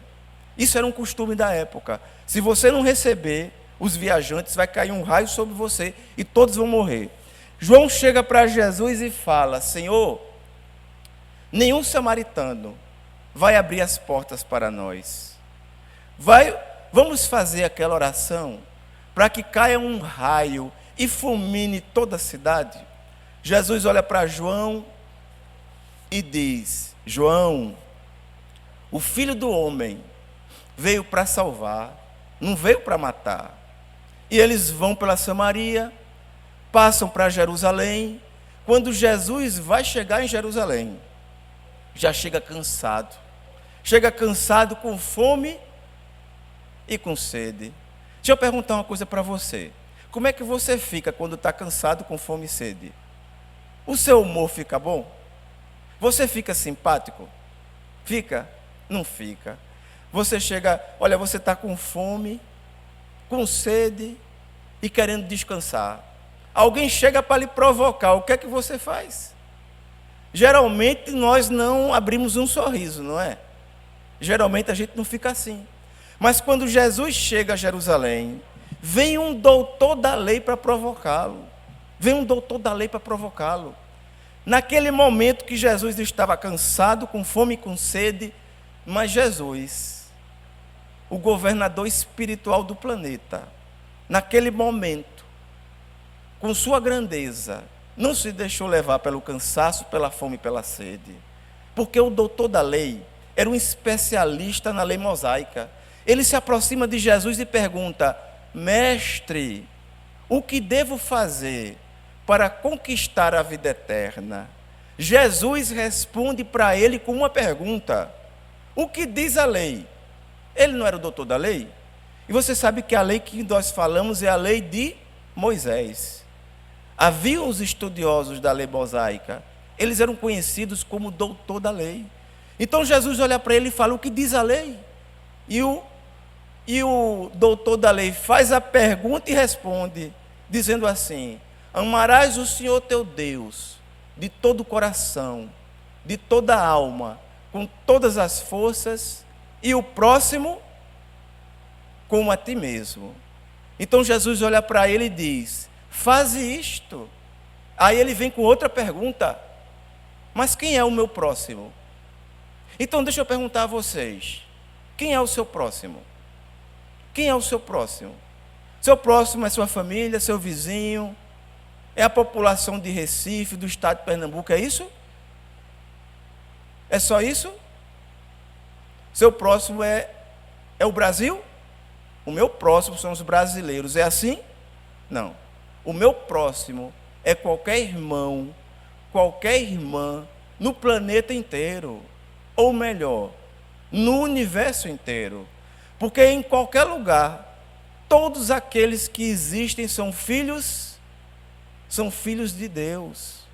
Isso era um costume da época. Se você não receber os viajantes, vai cair um raio sobre você e todos vão morrer. João chega para Jesus e fala: Senhor, nenhum samaritano vai abrir as portas para nós. Vamos fazer aquela oração para que caia um raio e fulmine toda a cidade. Jesus olha para João e diz: João, o Filho do Homem veio para salvar, não veio para matar. E eles vão pela Samaria, passam para Jerusalém. Quando Jesus vai chegar em Jerusalém, já chega cansado com fome e com sede. Deixa eu perguntar uma coisa para você: como é que você fica quando está cansado, com fome e sede? O seu humor fica bom? Você fica simpático? Fica? Não fica. Você chega, olha, você está com fome, com sede e querendo descansar. Alguém chega para lhe provocar, o que é que você faz? Geralmente nós não abrimos um sorriso, não é? Geralmente a gente não fica assim. Mas quando Jesus chega a Jerusalém, vem um doutor da lei para provocá-lo. Naquele momento que Jesus estava cansado, com fome e com sede, mas Jesus, o governador espiritual do planeta, naquele momento, com sua grandeza, não se deixou levar pelo cansaço, pela fome e pela sede. Porque o doutor da lei era um especialista na lei mosaica. Ele se aproxima de Jesus e pergunta: Mestre, o que devo fazer para conquistar a vida eterna? Jesus responde para ele com uma pergunta: o que diz a lei? Ele não era o doutor da lei? E você sabe que a lei que nós falamos é a lei de Moisés. Havia os estudiosos da lei mosaica, eles eram conhecidos como doutor da lei. Então Jesus olha para ele e fala: o que diz a lei? E o doutor da lei faz a pergunta e responde, dizendo assim: amarás o Senhor teu Deus de todo o coração, de toda a alma, com todas as forças, e o próximo como a ti mesmo. Então Jesus olha para ele e diz: faze isto. Aí ele vem com outra pergunta: mas quem é o meu próximo? Então deixa eu perguntar a vocês: quem é o seu próximo? Quem é o seu próximo? Seu próximo é sua família, seu vizinho, é a população de Recife, do estado de Pernambuco, é isso? É só isso? Seu próximo é o Brasil? O meu próximo são os brasileiros, é assim? Não. O meu próximo é qualquer irmão, qualquer irmã no planeta inteiro, ou melhor, no universo inteiro. Porque em qualquer lugar, todos aqueles que existem são filhos de Deus.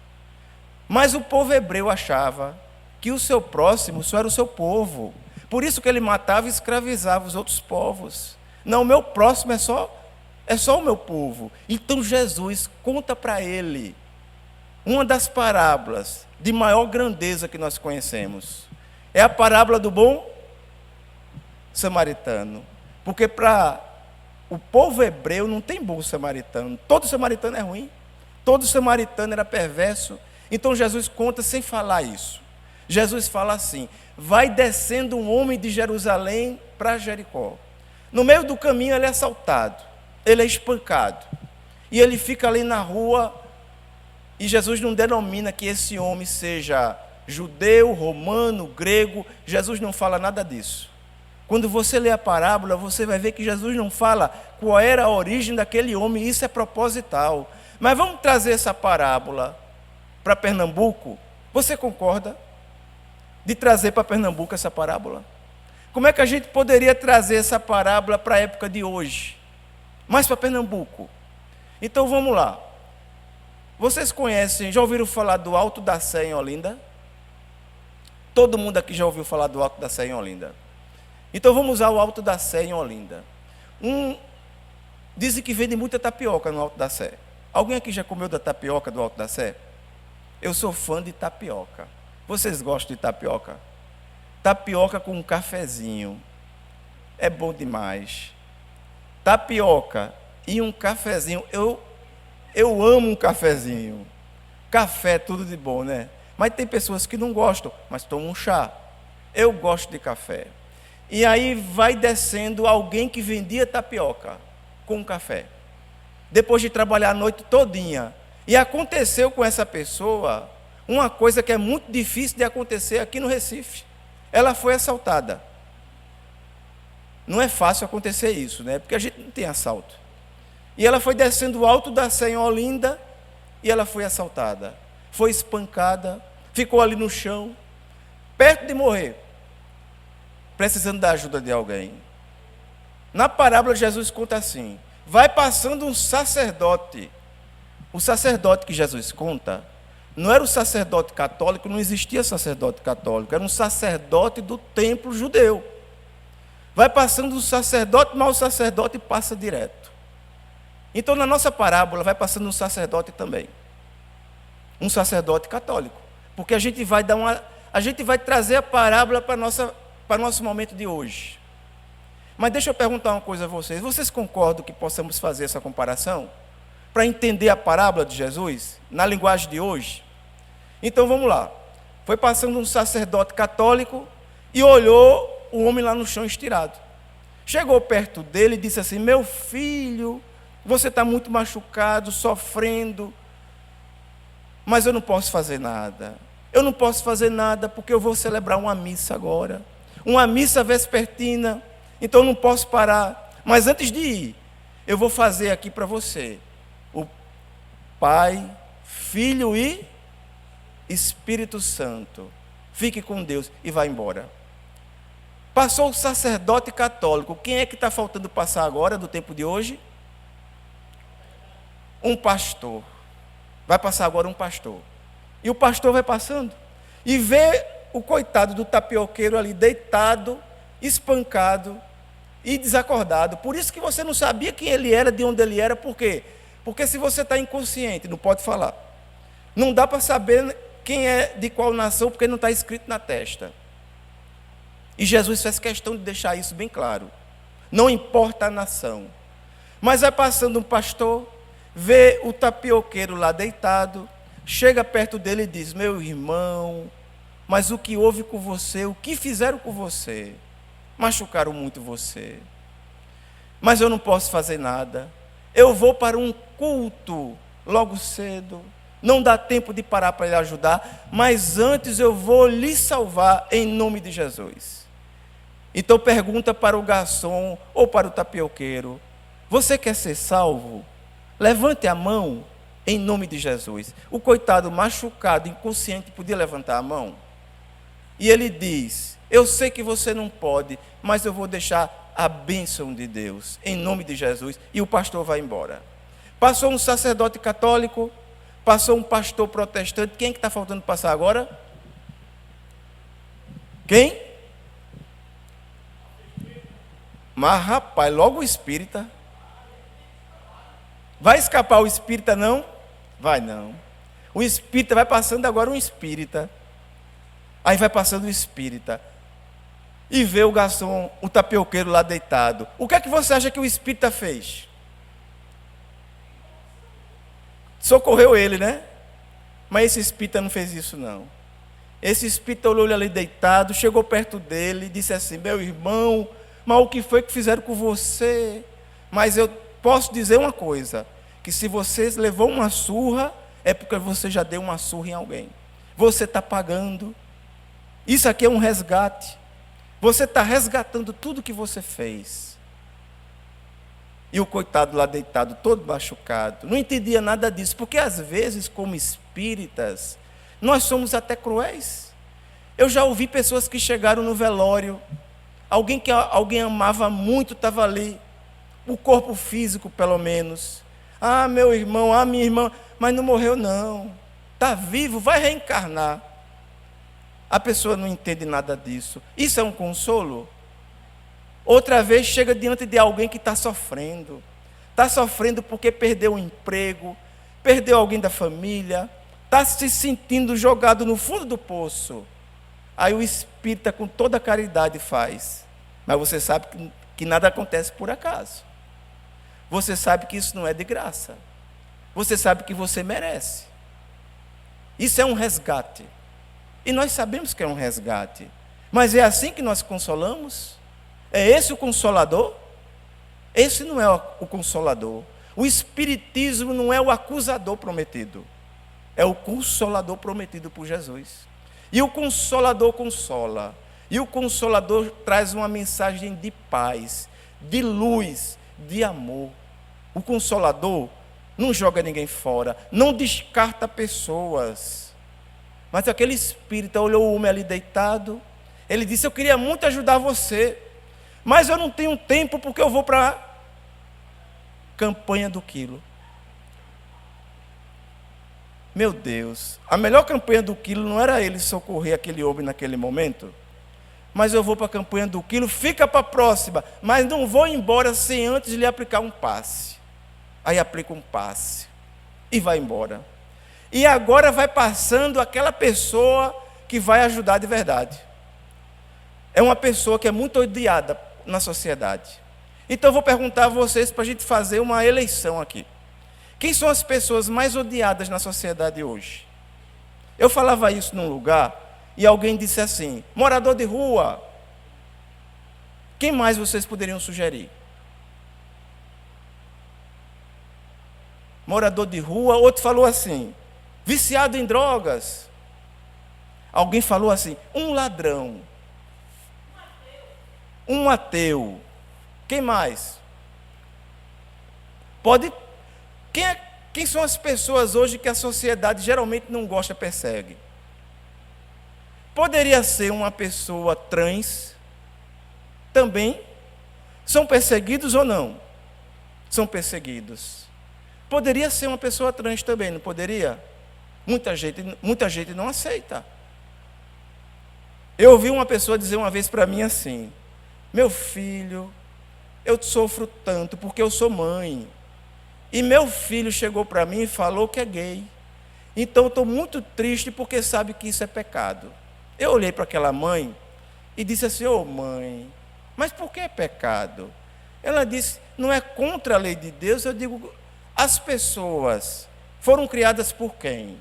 Mas o povo hebreu achava que o seu próximo só era o seu povo. Por isso que ele matava e escravizava os outros povos. Não, o meu próximo é só o meu povo. Então Jesus conta para ele uma das parábolas de maior grandeza que nós conhecemos. É a parábola do bom samaritano. Porque para o povo hebreu não tem bom samaritano. Todo samaritano é ruim. Todo samaritano era perverso. Então Jesus conta sem falar isso. Jesus fala assim: vai descendo um homem de Jerusalém para Jericó. No meio do caminho ele é assaltado, ele é espancado. E ele fica ali na rua, e Jesus não denomina que esse homem seja judeu, romano, grego. Jesus não fala nada disso. Quando você lê a parábola, você vai ver que Jesus não fala qual era a origem daquele homem, isso é proposital. Mas vamos trazer essa parábola para Pernambuco. Você concorda de trazer para Pernambuco essa parábola? Como é que a gente poderia trazer essa parábola para a época de hoje? Mais para Pernambuco. Então vamos lá. Vocês conhecem, já ouviram falar do Alto da Sé em Olinda? Todo mundo aqui já ouviu falar do Alto da Sé em Olinda. Então vamos usar o Alto da Sé em Olinda. Dizem que vende muita tapioca no Alto da Sé. Alguém aqui já comeu da tapioca do Alto da Sé? Eu sou fã de tapioca. Vocês gostam de tapioca? Tapioca com um cafezinho. É bom demais. Tapioca e um cafezinho. Eu amo um cafezinho. Café é tudo de bom, né? Mas tem pessoas que não gostam, mas tomam um chá. Eu gosto de café. E aí vai descendo alguém que vendia tapioca com café. Depois de trabalhar a noite todinha. E aconteceu com essa pessoa uma coisa que é muito difícil de acontecer aqui no Recife. Ela foi assaltada. Não é fácil acontecer isso, né? Porque a gente não tem assalto. E ela foi descendo o Alto da Sé em Olinda e ela foi assaltada. Foi espancada, ficou ali no chão, perto de morrer, precisando da ajuda de alguém. Na parábola Jesus conta assim: vai passando um sacerdote. O sacerdote que Jesus conta não era o sacerdote católico, não existia sacerdote católico, era um sacerdote do templo judeu. Vai passando um sacerdote, mas o sacerdote passa direto. Então na nossa parábola vai passando um sacerdote também. Um sacerdote católico. Porque a gente vai trazer a parábola para o nosso momento de hoje. Mas deixa eu perguntar uma coisa a vocês. Vocês concordam que possamos fazer essa comparação? Para entender a parábola de Jesus, na linguagem de hoje? Então vamos lá. Foi passando um sacerdote católico e olhou o homem lá no chão estirado. Chegou perto dele e disse assim: meu filho, você está muito machucado, sofrendo, mas eu não posso fazer nada. Eu não posso fazer nada porque eu vou celebrar uma missa agora. Uma missa vespertina, então eu não posso parar. Mas antes de ir, eu vou fazer aqui para você o Pai, Filho e Espírito Santo. Fique com Deus e vá embora. Passou o sacerdote católico. Quem é que está faltando passar agora, do tempo de hoje? Um pastor. Vai passar agora um pastor. E o pastor vai passando e vê o coitado do tapioqueiro ali deitado, espancado e desacordado. Por isso que você não sabia quem ele era, de onde ele era. Por quê? Porque se você está inconsciente, não pode falar, Não dá para saber quem é de qual nação, porque não está escrito na testa. E Jesus fez questão de deixar isso bem claro. Não importa a nação. Mas vai passando um pastor, vê o tapioqueiro lá deitado, chega perto dele e diz: meu irmão, mas o que houve com você? O que fizeram com você? Machucaram muito você. Mas eu não posso fazer nada. Eu vou para um culto logo cedo. Não dá tempo de parar para lhe ajudar, mas antes eu vou lhe salvar em nome de Jesus. Então pergunta para o garçom ou para o tapioqueiro: você quer ser salvo? Levante a mão em nome de Jesus. O coitado machucado, inconsciente, podia levantar a mão? E ele diz: eu sei que você não pode, mas eu vou deixar a bênção de Deus em nome de Jesus. E o pastor vai embora. Passou um sacerdote católico, passou um pastor protestante. Quem é que está faltando passar agora? Quem? Mas rapaz, logo o espírita. Vai escapar o espírita não? Vai não. O espírita vai passando agora um espírita. Aí vai passando o espírita. E vê o garçom, o tapioqueiro lá deitado. O que é que você acha que o espírita fez? Socorreu ele, né? Mas esse espírita não fez isso não. Esse espírita olhou ele ali deitado, chegou perto dele e disse assim: meu irmão, mas o que foi que fizeram com você? Mas eu posso dizer uma coisa, que se você levou uma surra, é porque você já deu uma surra em alguém. Você está pagando. Isso aqui é um resgate. Você está resgatando tudo que você fez. E o coitado lá deitado, todo machucado, não entendia nada disso, porque às vezes, como espíritas, nós somos até cruéis. Eu já ouvi pessoas que chegaram no velório, alguém que alguém amava muito estava ali, o corpo físico pelo menos. Ah, meu irmão, ah, minha irmã, mas não morreu não, está vivo, vai reencarnar. A pessoa não entende nada disso. Isso é um consolo? Outra vez chega diante de alguém que está sofrendo. Está sofrendo porque perdeu o emprego, perdeu alguém da família, está se sentindo jogado no fundo do poço. Aí o espírita, com toda a caridade, faz. Mas você sabe que nada acontece por acaso. Você sabe que isso não é de graça. Você sabe que você merece. Isso é um resgate. E nós sabemos que é um resgate. Mas é assim que nós consolamos? É esse o consolador? Esse não é o consolador. O espiritismo não é o acusador prometido. É o consolador prometido por Jesus. E o consolador consola. E o consolador traz uma mensagem de paz, de luz, de amor. O consolador não joga ninguém fora, não descarta pessoas. Mas aquele espírita olhou o homem ali deitado. Ele disse: eu queria muito ajudar você, mas eu não tenho tempo porque eu vou para a campanha do quilo. Meu Deus, a melhor campanha do quilo não era ele socorrer aquele homem naquele momento? Mas eu vou para a campanha do quilo, fica para a próxima, mas não vou embora sem antes lhe aplicar um passe. Aí aplica um passe e vai embora. E agora vai passando aquela pessoa que vai ajudar de verdade. É uma pessoa que é muito odiada na sociedade. Então eu vou perguntar a vocês para a gente fazer uma eleição aqui. Quem são as pessoas mais odiadas na sociedade hoje? Eu falava isso num lugar e alguém disse assim: morador de rua. Quem mais vocês poderiam sugerir? Morador de rua. Outro falou assim: viciado em drogas. Alguém falou assim: um ladrão. Um ateu. Quem mais? Pode. Quem são as pessoas hoje que a sociedade geralmente não gosta, persegue? Poderia ser uma pessoa trans. Também. São perseguidos ou não? São perseguidos. Poderia ser uma pessoa trans também, não poderia? Muita gente não aceita. Eu ouvi uma pessoa dizer uma vez para mim assim: meu filho, eu sofro tanto porque eu sou mãe. E meu filho chegou para mim e falou que é gay. Então eu estou muito triste porque sabe que isso é pecado. Eu olhei para aquela mãe e disse assim: ô mãe, mas por que é pecado? Ela disse: não é contra a lei de Deus. Eu digo: as pessoas foram criadas por quem?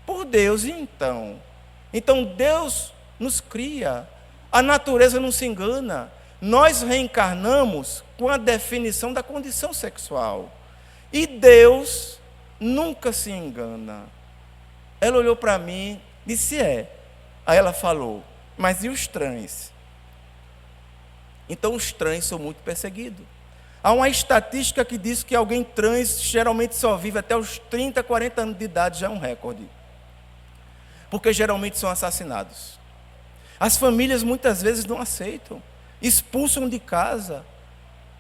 Por Deus. E então Deus nos cria. A natureza não se engana. Nós reencarnamos com a definição da condição sexual. E Deus nunca se engana. Ela olhou para mim e disse: Aí ela falou: mas e os trans? Então os trans são muito perseguidos. Há uma estatística que diz que alguém trans geralmente só vive até os 30, 40 anos de idade, já é um recorde. Porque geralmente são assassinados. As famílias muitas vezes não aceitam, expulsam de casa.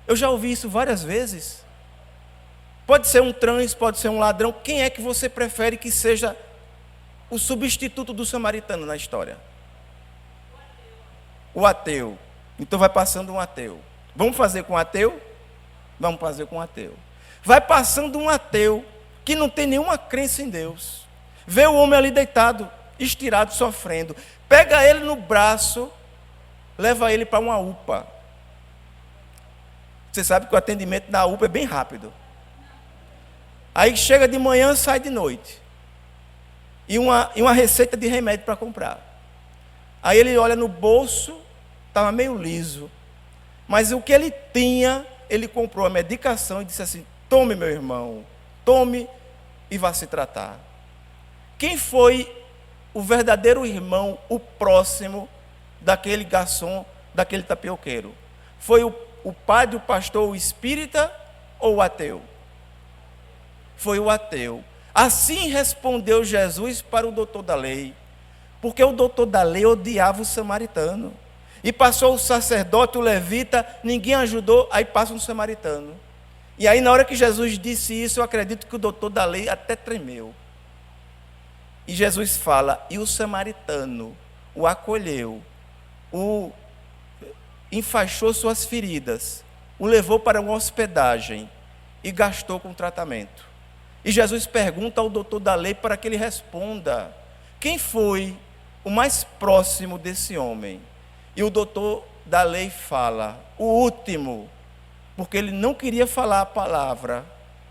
Eu já ouvi isso várias vezes. Pode ser um trans, pode ser um ladrão. Quem é que você prefere que seja o substituto do samaritano na história? O ateu. Então vai passando um ateu. Vamos fazer com o ateu? Vamos fazer com o ateu. Vai passando um ateu que não tem nenhuma crença em Deus. Vê o homem ali deitado, estirado, sofrendo. Pega ele no braço, leva ele para uma UPA. Você sabe que o atendimento na UPA é bem rápido. Aí chega de manhã, sai de noite. E uma receita de remédio para comprar. Aí ele olha no bolso, estava meio liso. Mas o que ele tinha, ele comprou a medicação e disse assim: tome, meu irmão, tome e vá se tratar. Quem foi o verdadeiro irmão, o próximo daquele garçom, daquele tapioqueiro? Foi o padre, o pastor, o espírita ou o ateu? Foi o ateu. Assim respondeu Jesus para o doutor da lei, porque o doutor da lei odiava o samaritano. E passou o sacerdote, o levita, ninguém ajudou, aí passa um samaritano. E aí na hora que Jesus disse isso, eu acredito que o doutor da lei até tremeu. E Jesus fala: e o samaritano o acolheu, o enfaixou suas feridas, o levou para uma hospedagem e gastou com tratamento. E Jesus pergunta ao doutor da lei para que ele responda: quem foi o mais próximo desse homem? E o doutor da lei fala: o último, porque ele não queria falar a palavra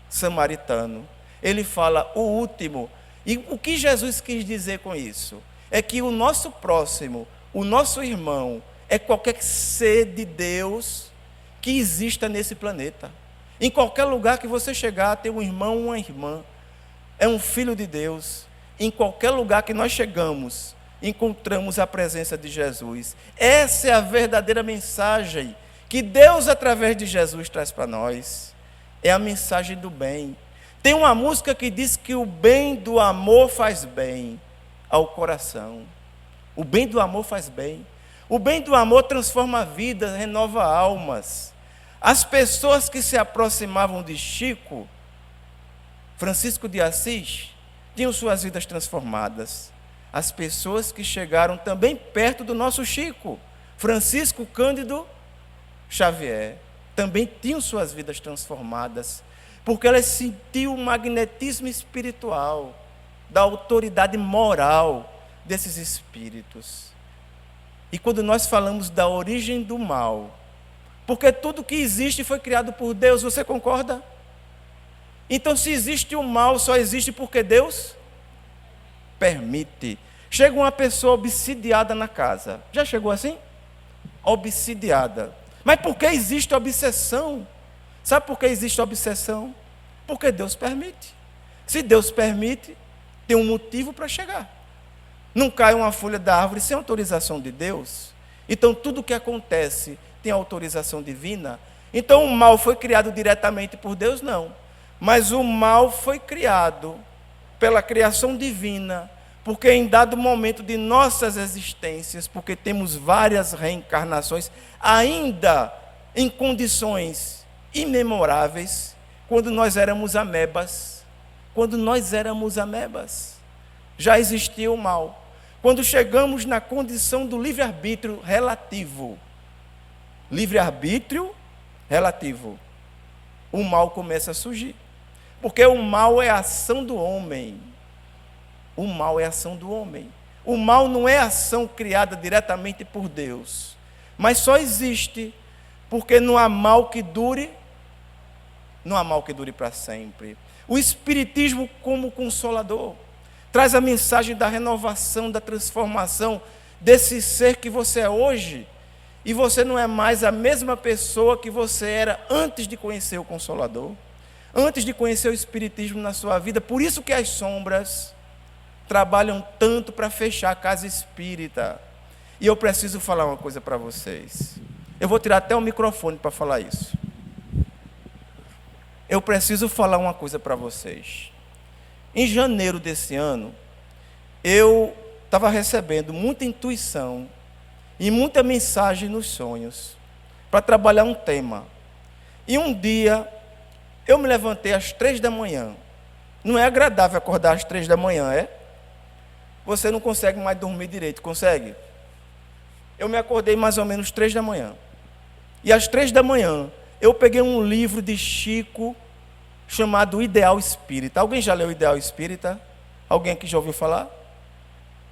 samaritano. Ele fala: o último. E o que Jesus quis dizer com isso? É que o nosso próximo, o nosso irmão, é qualquer ser de Deus que exista nesse planeta. Em qualquer lugar que você chegar, tem um irmão, uma irmã, é um filho de Deus. Em qualquer lugar que nós chegamos, encontramos a presença de Jesus. Essa é a verdadeira mensagem que Deus, através de Jesus, traz para nós. É a mensagem do bem. Tem uma música que diz que o bem do amor faz bem ao coração. O bem do amor faz bem. O bem do amor transforma vidas, renova almas. As pessoas que se aproximavam de Chico, Francisco de Assis, tinham suas vidas transformadas. As pessoas que chegaram também perto do nosso Chico, Francisco Cândido Xavier, também tinham suas vidas transformadas, porque elas sentiam o magnetismo espiritual, da autoridade moral desses espíritos. E quando nós falamos da origem do mal, porque tudo que existe foi criado por Deus, você concorda? Então, se existe o mal, só existe porque Deus permite. Chega uma pessoa obsidiada na casa. Já chegou assim? Obsidiada. Mas por que existe obsessão? Sabe por que existe obsessão? Porque Deus permite. Se Deus permite, tem um motivo para chegar. Não cai uma folha da árvore sem autorização de Deus. Então, tudo o que acontece tem autorização divina. Então, o mal foi criado diretamente por Deus? Não. Mas o mal foi criado pela criação divina, porque em dado momento de nossas existências, porque temos várias reencarnações, ainda em condições imemoráveis, quando nós éramos amebas, já existia o mal. Quando chegamos na condição do livre-arbítrio relativo, o mal começa a surgir. Porque o mal é a ação do homem. O mal é ação do homem. O mal não é ação criada diretamente por Deus, mas só existe porque não há mal que dure para sempre. O Espiritismo, como consolador, traz a mensagem da renovação, da transformação desse ser que você é hoje, e você não é mais a mesma pessoa que você era antes de conhecer o Consolador, antes de conhecer o Espiritismo na sua vida. Por isso que as sombras trabalham tanto para fechar a casa espírita. E eu preciso falar uma coisa para vocês. Eu vou tirar até o microfone para falar isso. Eu preciso falar uma coisa para vocês. Em janeiro desse ano, eu estava recebendo muita intuição e muita mensagem nos sonhos para trabalhar um tema. E um dia, eu me levantei às 3 da manhã. Não é agradável acordar às 3 da manhã, é? Você não consegue mais dormir direito, consegue? Eu me acordei mais ou menos 3 da manhã. E às 3 da manhã, eu peguei um livro de Chico chamado Ideal Espírita. Alguém já leu Ideal Espírita? Alguém aqui já ouviu falar?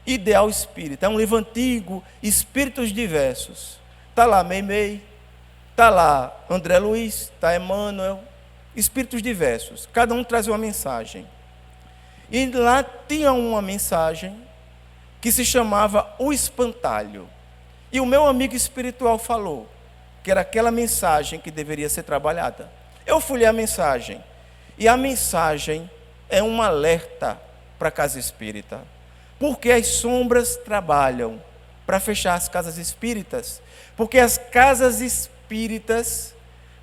Ideal Espírita. É um livro antigo, espíritos diversos. Está lá Meimei, está lá André Luiz, está Emmanuel, espíritos diversos. Cada um traz uma mensagem. E lá tinha uma mensagem que se chamava O Espantalho. E o meu amigo espiritual falou que era aquela mensagem que deveria ser trabalhada. Eu fui ler a mensagem. E a mensagem é um alerta para a casa espírita. Porque as sombras trabalham para fechar as casas espíritas. Porque as casas espíritas,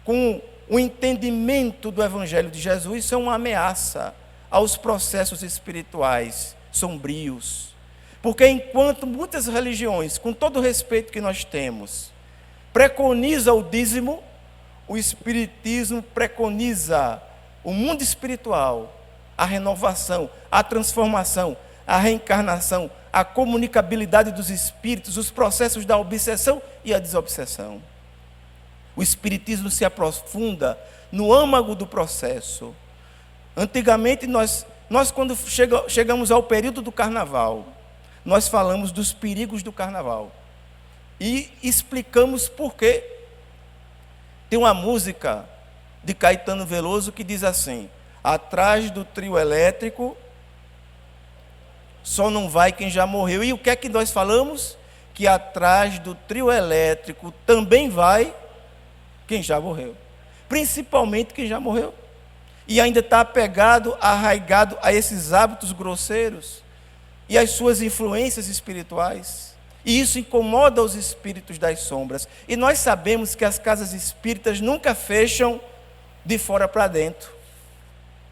com o entendimento do Evangelho de Jesus, são uma ameaça aos processos espirituais sombrios. Porque enquanto muitas religiões, com todo o respeito que nós temos, preconiza o dízimo, o Espiritismo preconiza o mundo espiritual, a renovação, a transformação, a reencarnação, a comunicabilidade dos espíritos, os processos da obsessão e a desobsessão. O Espiritismo se aprofunda no âmago do processo. Antigamente, nós quando chegamos ao período do carnaval, nós falamos dos perigos do carnaval. E explicamos por quê. Tem uma música de Caetano Veloso que diz assim: atrás do trio elétrico só não vai quem já morreu. E o que é que nós falamos? Que atrás do trio elétrico também vai quem já morreu. Principalmente quem já morreu. E ainda está apegado, arraigado a esses hábitos grosseiros e as suas influências espirituais. E isso incomoda os espíritos das sombras. E nós sabemos que as casas espíritas nunca fecham de fora para dentro.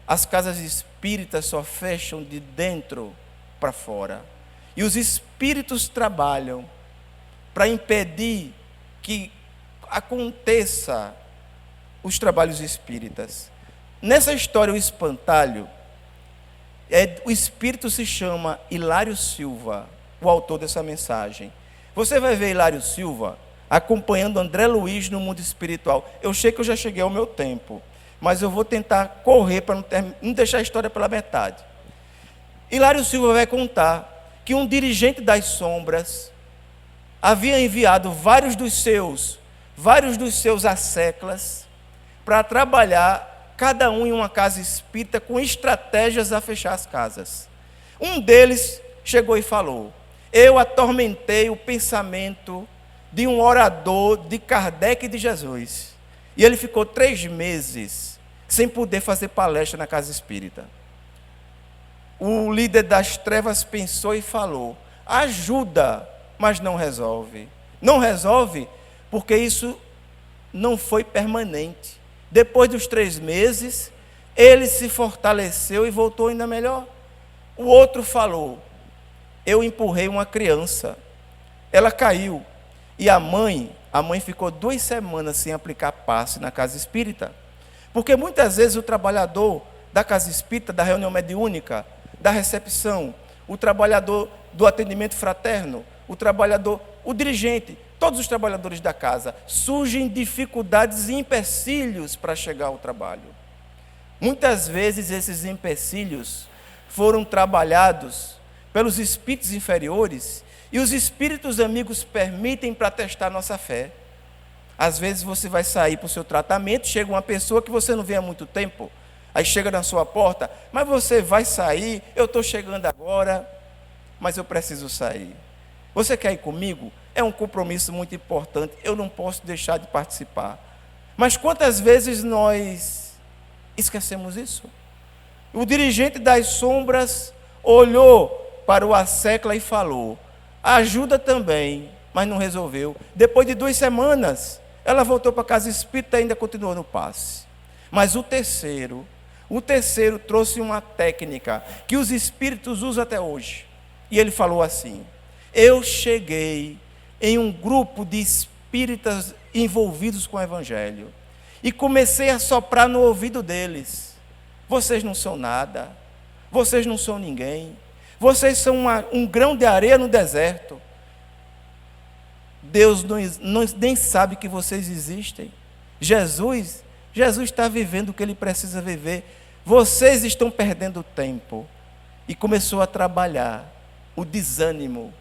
As casas espíritas só fecham de dentro para fora. E os espíritos trabalham para impedir que aconteça os trabalhos espíritas. Nessa história, o espantalho, o espírito se chama Hilário Silva, o autor dessa mensagem. Você vai ver Hilário Silva acompanhando André Luiz no mundo espiritual. Eu sei que eu já cheguei ao meu tempo, mas eu vou tentar correr para não deixar a história pela metade. Hilário Silva vai contar que um dirigente das sombras havia enviado vários dos seus asseclas para trabalhar, cada um em uma casa espírita, com estratégias a fechar as casas. Um deles chegou e falou: eu atormentei o pensamento de um orador de Kardec e de Jesus. E ele ficou 3 meses sem poder fazer palestra na casa espírita. O líder das trevas pensou e falou: ajuda, mas não resolve. Não resolve porque isso não foi permanente. Depois dos 3 meses, ele se fortaleceu e voltou ainda melhor. O outro falou: eu empurrei uma criança, ela caiu, e a mãe ficou 2 semanas sem aplicar passe na casa espírita. Porque muitas vezes o trabalhador da casa espírita, da reunião mediúnica, da recepção, o trabalhador do atendimento fraterno, o dirigente, todos os trabalhadores da casa, surgem dificuldades e empecilhos para chegar ao trabalho. Muitas vezes esses empecilhos foram trabalhados pelos espíritos inferiores, e os espíritos amigos permitem para testar nossa fé. Às vezes você vai sair para o seu tratamento, chega uma pessoa que você não vê há muito tempo, aí chega na sua porta, mas você vai sair, eu estou chegando agora, mas eu preciso sair. Você quer ir comigo? É um compromisso muito importante, eu não posso deixar de participar. Mas quantas vezes nós esquecemos isso? O dirigente das sombras olhou para o Assecla e falou: ajuda também, mas não resolveu. Depois de 2 semanas, ela voltou para a casa espírita e ainda continuou no passe. Mas o terceiro trouxe uma técnica que os espíritos usam até hoje. E ele falou assim: eu cheguei em um grupo de espíritas envolvidos com o Evangelho e comecei a soprar no ouvido deles: vocês não são nada, vocês não são ninguém, vocês são um grão de areia no deserto. Deus nem sabe que vocês existem. Jesus está vivendo o que ele precisa viver. Vocês estão perdendo tempo. E começou a trabalhar o desânimo.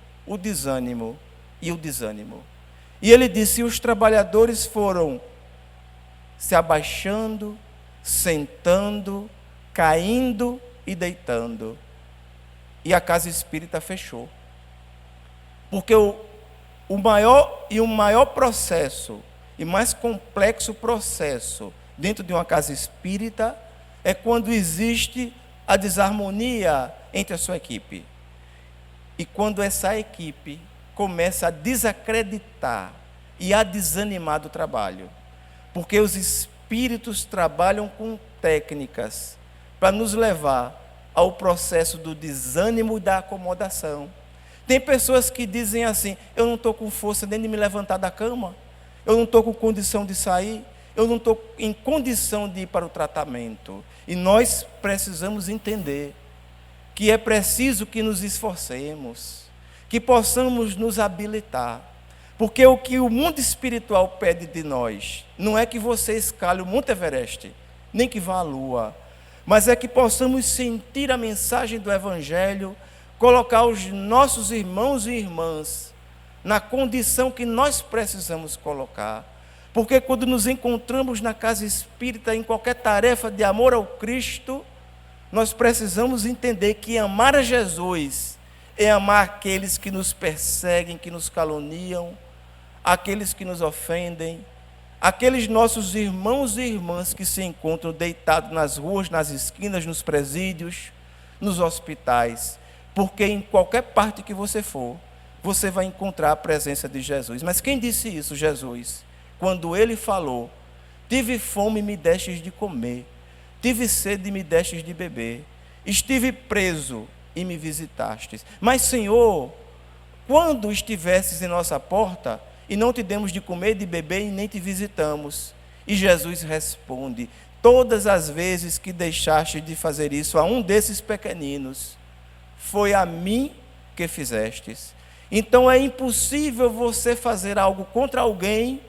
E ele disse: os trabalhadores foram se abaixando, sentando, caindo e deitando. E a casa espírita fechou. Porque o maior processo e mais complexo processo dentro de uma casa espírita é quando existe a desarmonia entre a sua equipe. E quando essa equipe começa a desacreditar e a desanimar do trabalho. Porque os espíritos trabalham com técnicas para nos levar ao processo do desânimo e da acomodação. Tem pessoas que dizem assim: eu não estou com força nem de me levantar da cama, eu não estou com condição de sair, eu não estou em condição de ir para o tratamento. E nós precisamos entender que é preciso que nos esforcemos, que possamos nos habilitar. Porque o que o mundo espiritual pede de nós não é que você escale o Monte Everest, nem que vá à Lua, mas é que possamos sentir a mensagem do Evangelho, colocar os nossos irmãos e irmãs na condição que nós precisamos colocar. Porque quando nos encontramos na casa espírita, em qualquer tarefa de amor ao Cristo, nós precisamos entender que amar a Jesus é amar aqueles que nos perseguem, que nos caluniam, aqueles que nos ofendem, aqueles nossos irmãos e irmãs que se encontram deitados nas ruas, nas esquinas, nos presídios, nos hospitais. Porque em qualquer parte que você for, você vai encontrar a presença de Jesus. Mas quem disse isso? Jesus. Quando ele falou: tive fome e me destes de comer, tive sede e me destes de beber, estive preso e me visitastes. Mas, Senhor, quando estivesses em nossa porta e não te demos de comer e de beber e nem te visitamos? E Jesus responde: todas as vezes que deixaste de fazer isso a um desses pequeninos, foi a mim que fizestes. Então é impossível você fazer algo contra alguém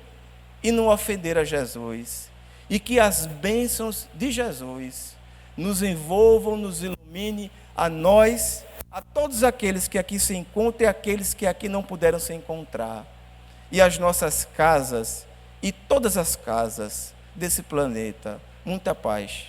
e não ofender a Jesus. E que as bênçãos de Jesus nos envolvam, nos ilumine a nós, a todos aqueles que aqui se encontram e aqueles que aqui não puderam se encontrar. E as nossas casas e todas as casas desse planeta. Muita paz.